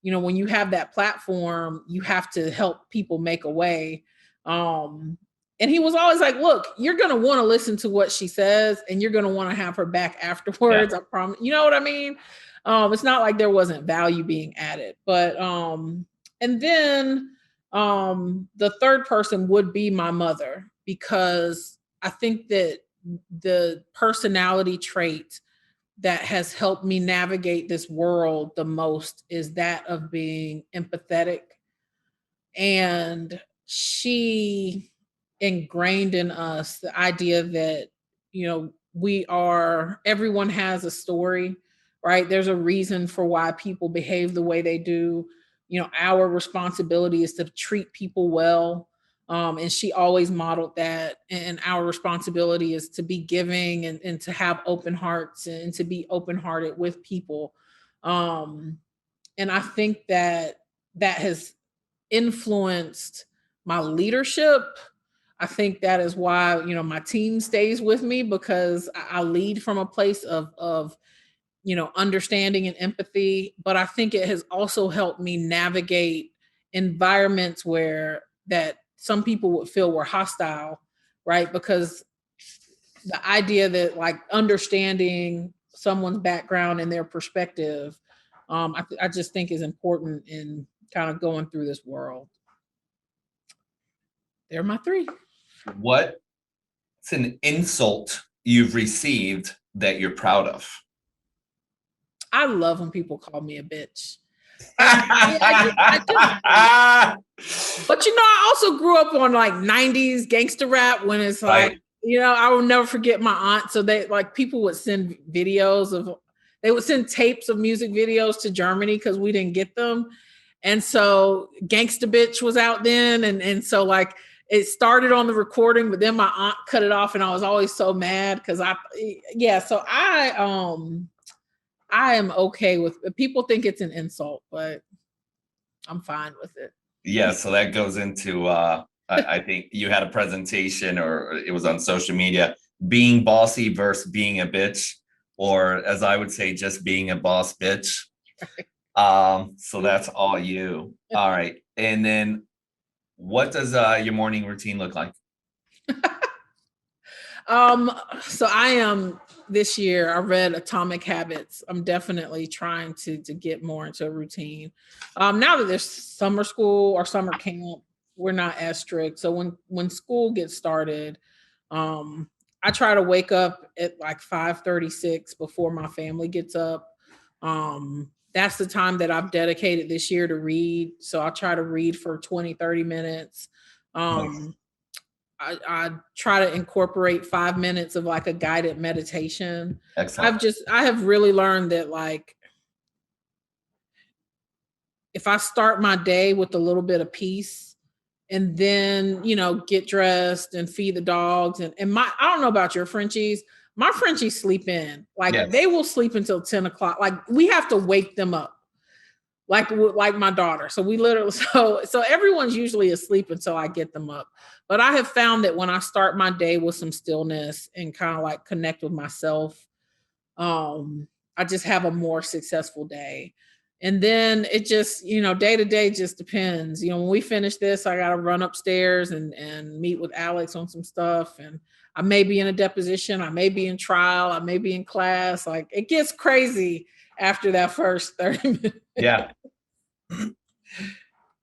when you have that platform, you have to help people make a way. Um, and he was always like, look, you're going to want to listen to what she says, and you're going to want to have her back Yeah. afterwards. I promise. You know what I mean? It's not like there wasn't value being added, but, and then, the third person would be my mother, because I think that the personality trait that has helped me navigate this world the most is that of being empathetic. And she ingrained in us the idea that, everyone has a story, right? There's a reason for why people behave the way they do. Our responsibility is to treat people well. And she always modeled that. And our responsibility is to be giving, and to have open hearts, and to be open hearted with people. um, and I think that that has influenced my leadership. I think that is why, my team stays with me, because I lead from a place of understanding and empathy. But I think it has also helped me navigate environments where that some people would feel were hostile, right? Because the idea that, like, understanding someone's background and their perspective, I just think is important in kind of going through this world. They're my three. What's an insult you've received that you're proud of? I love when people call me a bitch. I But I also grew up on like 90s gangster rap, when it's like, Right. I will never forget my aunt. So people would send videos of, they would send tapes of music videos to Germany because we didn't get them. And so Gangsta Bitch was out then. And so like it started on the recording, but then my aunt cut it off and I was always so mad because so I am okay with people think it's an insult, but I'm fine with it. Yeah, so that goes into I think you had a presentation or it was on social media, being bossy versus being a bitch, or as I would say, just being a boss bitch. So that's all you. All right. And then what does your morning routine look like? So I am this year, I read Atomic Habits. I'm definitely trying to get more into a routine. Now that there's summer school or summer camp, we're not as strict. So when school gets started, I try to wake up at like 5:36 before my family gets up. That's the time that I've dedicated this year to read. So I'll try to read for 20, 30 minutes. Nice. I try to incorporate 5 minutes of like a guided meditation. Excellent. I have really learned that like if I start my day with a little bit of peace and then, get dressed and feed the dogs and I don't know about your Frenchies. My Frenchies sleep in. Like Yes. they will sleep until 10 o'clock. Like we have to wake them up. Like my daughter. So we literally so everyone's usually asleep until I get them up. But I have found that when I start my day with some stillness and kind of like connect with myself, I just have a more successful day. And then it just, day to day just depends. When we finish this, I gotta run upstairs and meet with Alex on some stuff. And I may be in a deposition, I may be in trial, I may be in class. Like it gets crazy after that first 30 minutes. Yeah.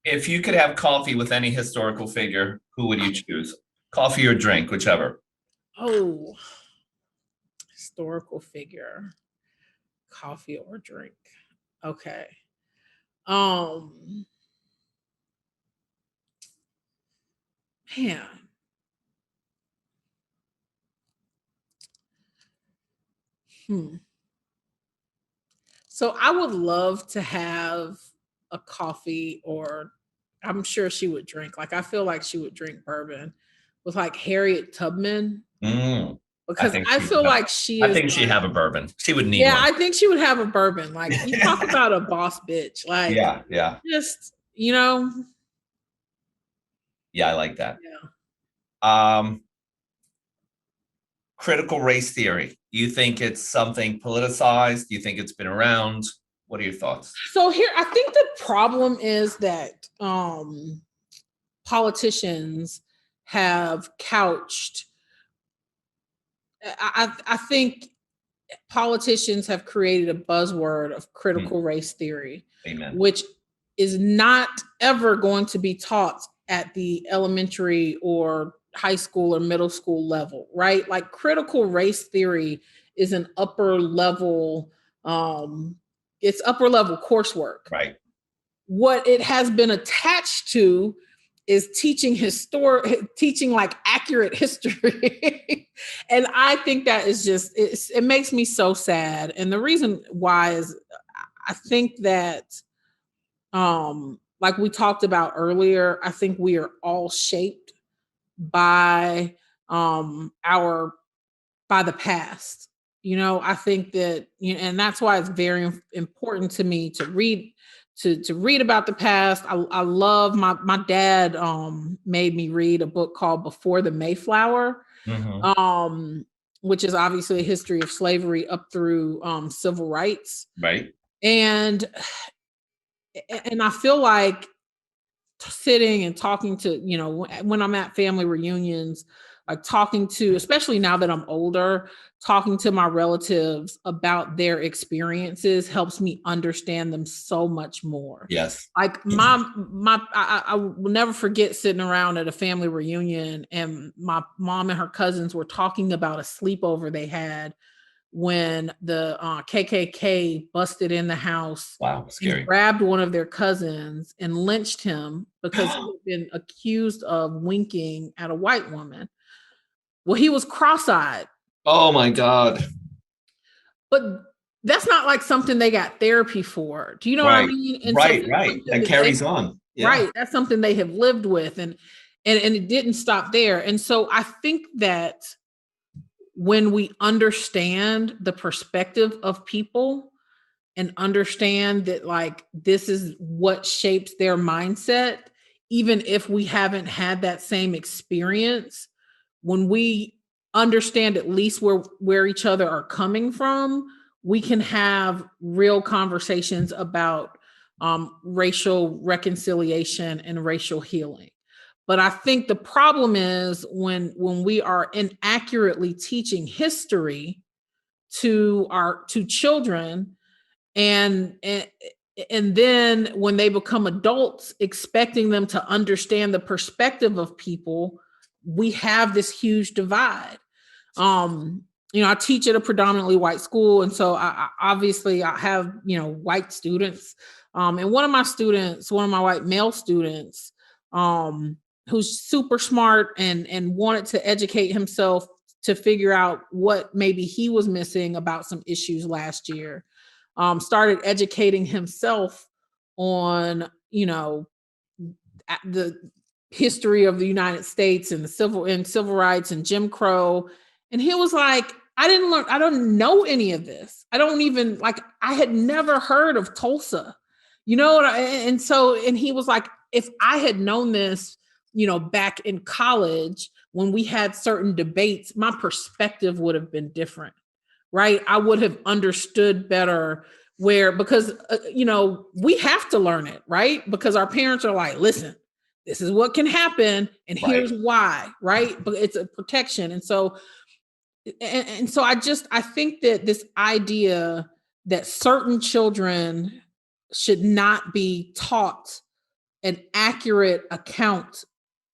If you could have coffee with any historical figure, who would you choose? Coffee or drink, whichever. Oh, historical figure, coffee or drink. Okay. Um, man. Hmm. So I would love to have a coffee, or I'm sure she would drink. Like I feel like she would drink bourbon with like Harriet Tubman Mm, I because think I she would feel have, like she I is think she'd like, have a bourbon. She would need yeah, one. I think she would have a bourbon. Like you talk about a boss bitch, like Yeah, yeah. just, Yeah, I like that. yeah. Um, critical race theory. Do you think it's something politicized? Do you think it's been around? What are your thoughts? So here, I think the problem is that politicians have couched. I think politicians have created a buzzword of critical race theory, Amen. which is not ever going to be taught at the elementary or high school or middle school level, right? Like critical race theory is an upper level, it's upper level coursework. Right. What it has been attached to is teaching like accurate history. And I think that is just it makes me so sad. And the reason why is I think that like we talked about earlier, I think we are all shaped by our by the past. I think that and that's why it's very important to me to read read about the past. I love my dad made me read a book called Before the Mayflower, Mm-hmm. which is obviously a history of slavery up through civil rights. Right. And I feel like sitting and talking to, when I'm at family reunions, like talking to, especially now that I'm older, talking to my relatives about their experiences helps me understand them so much more. Yes. Like I will never forget sitting around at a family reunion and my mom and her cousins were talking about a sleepover they had when the KKK busted in the house Wow. and Scary. grabbed one of their cousins and lynched him because he had been accused of winking at a white woman. Well, he was cross-eyed, Oh my God. but that's not like something they got therapy for. Do you know what I Right. mean? And so Right. That carries on. Yeah. right, that's something they have lived with, and it didn't stop there. And so I think that when we understand the perspective of people and understand that like this is what shapes their mindset, even if we haven't had that same experience, when we understand at least where each other are coming from, we can have real conversations about racial reconciliation and racial healing. But I think the problem is when we are inaccurately teaching history to children, and and then when they become adults expecting them to understand the perspective of people, we have this huge divide. um I teach at a predominantly white school, and so obviously I have white students, and one of my white male students, um who's super smart and wanted to educate himself to figure out what maybe he was missing about some issues last year, started educating himself on the history of the United States and the civil rights and Jim Crow. And he was like, I don't know any of this. I don't even like, I had never heard of Tulsa, and he was like, if I had known this, back in college when we had certain debates, my perspective would have been different, right? I would have understood better because we have to learn it, right? Because our parents are like, listen, this is what can happen and here's why, right? But it's a protection. And so I think that this idea that certain children should not be taught an accurate account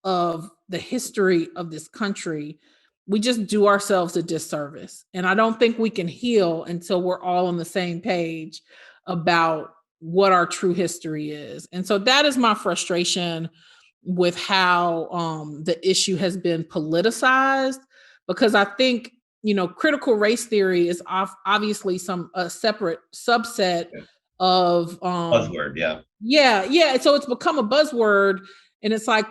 of the history of this country, we just do ourselves a disservice. And I don't think we can heal until we're all on the same page about what our true history is. And so that is my frustration with how the issue has been politicized, because I think critical race theory is obviously a separate subset of Buzzword. Yeah. Yeah. So it's become a buzzword, and it's like,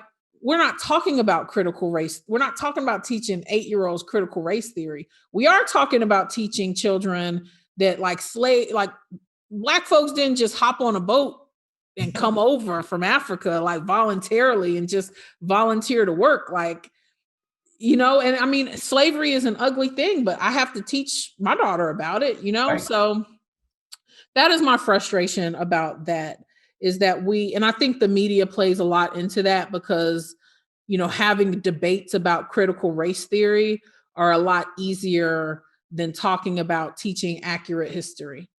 we're not talking about critical race. We're not talking about teaching 8-year-olds critical race theory. We are talking about teaching children that like Black folks didn't just hop on a boat and come over from Africa like voluntarily and just volunteer to work. Like, and I mean, slavery is an ugly thing, but I have to teach my daughter about it, Right. So that is my frustration about that, is that and I think the media plays a lot into that, because, having debates about critical race theory are a lot easier than talking about teaching accurate history.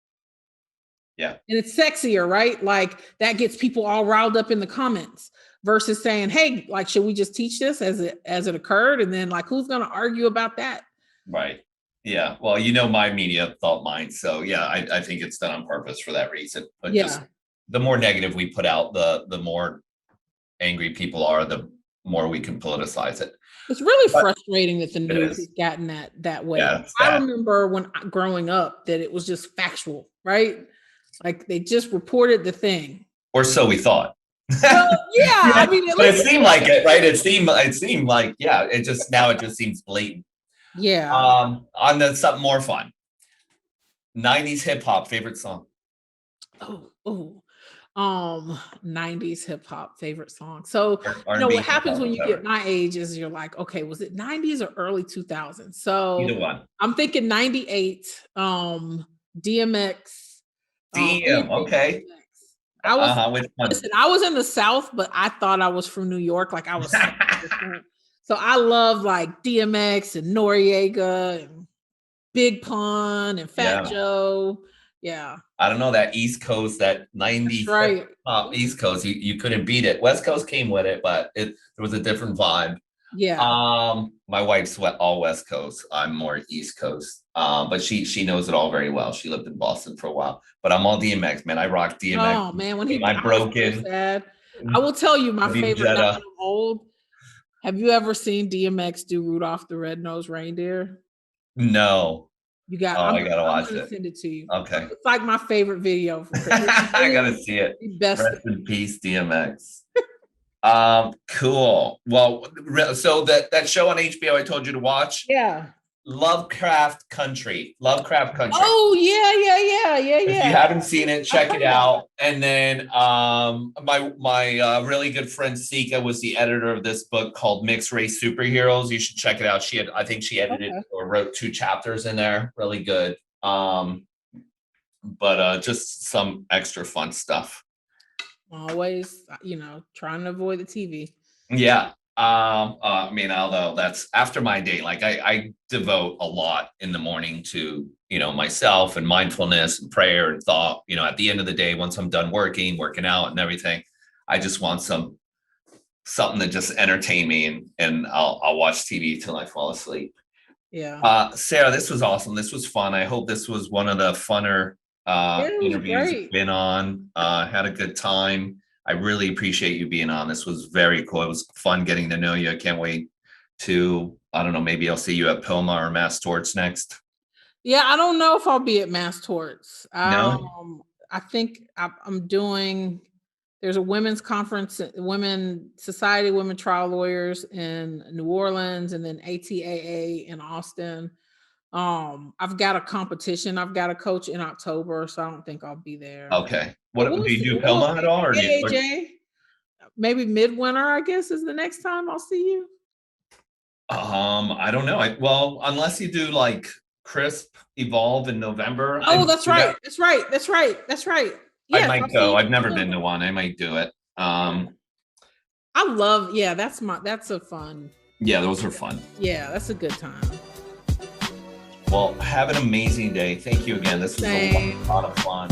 Yeah. And it's sexier, right? Like that gets people all riled up in the comments versus saying, hey, like, should we just teach this as it occurred? And then like, who's going to argue about that? Right. Yeah. Well, my media thought mine. So yeah, I think it's done on purpose for that reason. But just the more negative we put out, the more angry people are, the more we can politicize it. It's really frustrating that the news has gotten that way. Yeah, I remember when growing up that it was just factual, right? Like they just reported the thing. Or so we thought. Well, yeah. I mean, it seemed like it, right? It seemed like, yeah, it just seems blatant. Yeah. On the something more fun. 90s hip hop favorite song. 90s hip hop favorite song. So what happens when you get my age is you're like, okay, was it 90s or early 2000s? So either one. I'm thinking 98, DMX. Okay. I was in the South, but I thought I was from New York. Like I was so I love like DMX and Noriega and Big Pun and Fat Joe. Yeah. I don't know, that East Coast, that 90s East Coast, you couldn't beat it. West Coast came with it, but there was a different vibe. Yeah. My wife's all West Coast. I'm more East Coast. But she knows it all very well. She lived in Boston for a while. But I'm all DMX, man. I rock DMX. Oh man, when I'm broken. So sad. I will tell you my favorite. Now I'm old. Have you ever seen DMX do Rudolph the Red-Nosed Reindeer? No. You got. Oh, I gotta I'm watch gonna it. send it to you. Okay. It's like my favorite video from Chris. I gotta see it. The best. Rest in peace, DMX. Cool. Well, so that show on HBO I told you to watch, Yeah. Lovecraft Country. Oh yeah. If you haven't seen it, check it out. And then my really good friend Sika was the editor of this book called Mixed Race Superheroes. You should check it out. I think she edited or wrote 2 chapters in there. Really good. But just some extra fun stuff. Always, trying to avoid the TV. Yeah. I mean, although that's after my day, like I devote a lot in the morning to, myself and mindfulness and prayer and thought, at the end of the day, once I'm done working out and everything, I just want something to just entertain me and I'll watch TV till I fall asleep. Yeah. Sarah, this was awesome. This was fun. I hope this was one of the funner interviews you've been on. Had a good time. I really appreciate you being on. This was very cool. It was fun getting to know you. I can't wait to, I don't know, maybe I'll see you at POMA or Mass Torts next. Yeah, I don't know if I'll be at Mass Torts. No? I think I'm doing, there's a women's conference, Women Trial Lawyers in New Orleans, and then ATAA in Austin. I've got a competition I've got to coach in October, so I don't think I'll be there. Okay. What do you do, POMA at all? Or AAJ? Maybe midwinter, I guess, is the next time I'll see you. I don't know. Well, unless you do like Crisp Evolve in November. Oh, that's right. That's right. Yes, I might go. I've never been to one. I might do it. I love, that's a fun. Yeah, those are fun. Yeah, that's a good time. Well, have an amazing day. Thank you again. This was a lot of fun.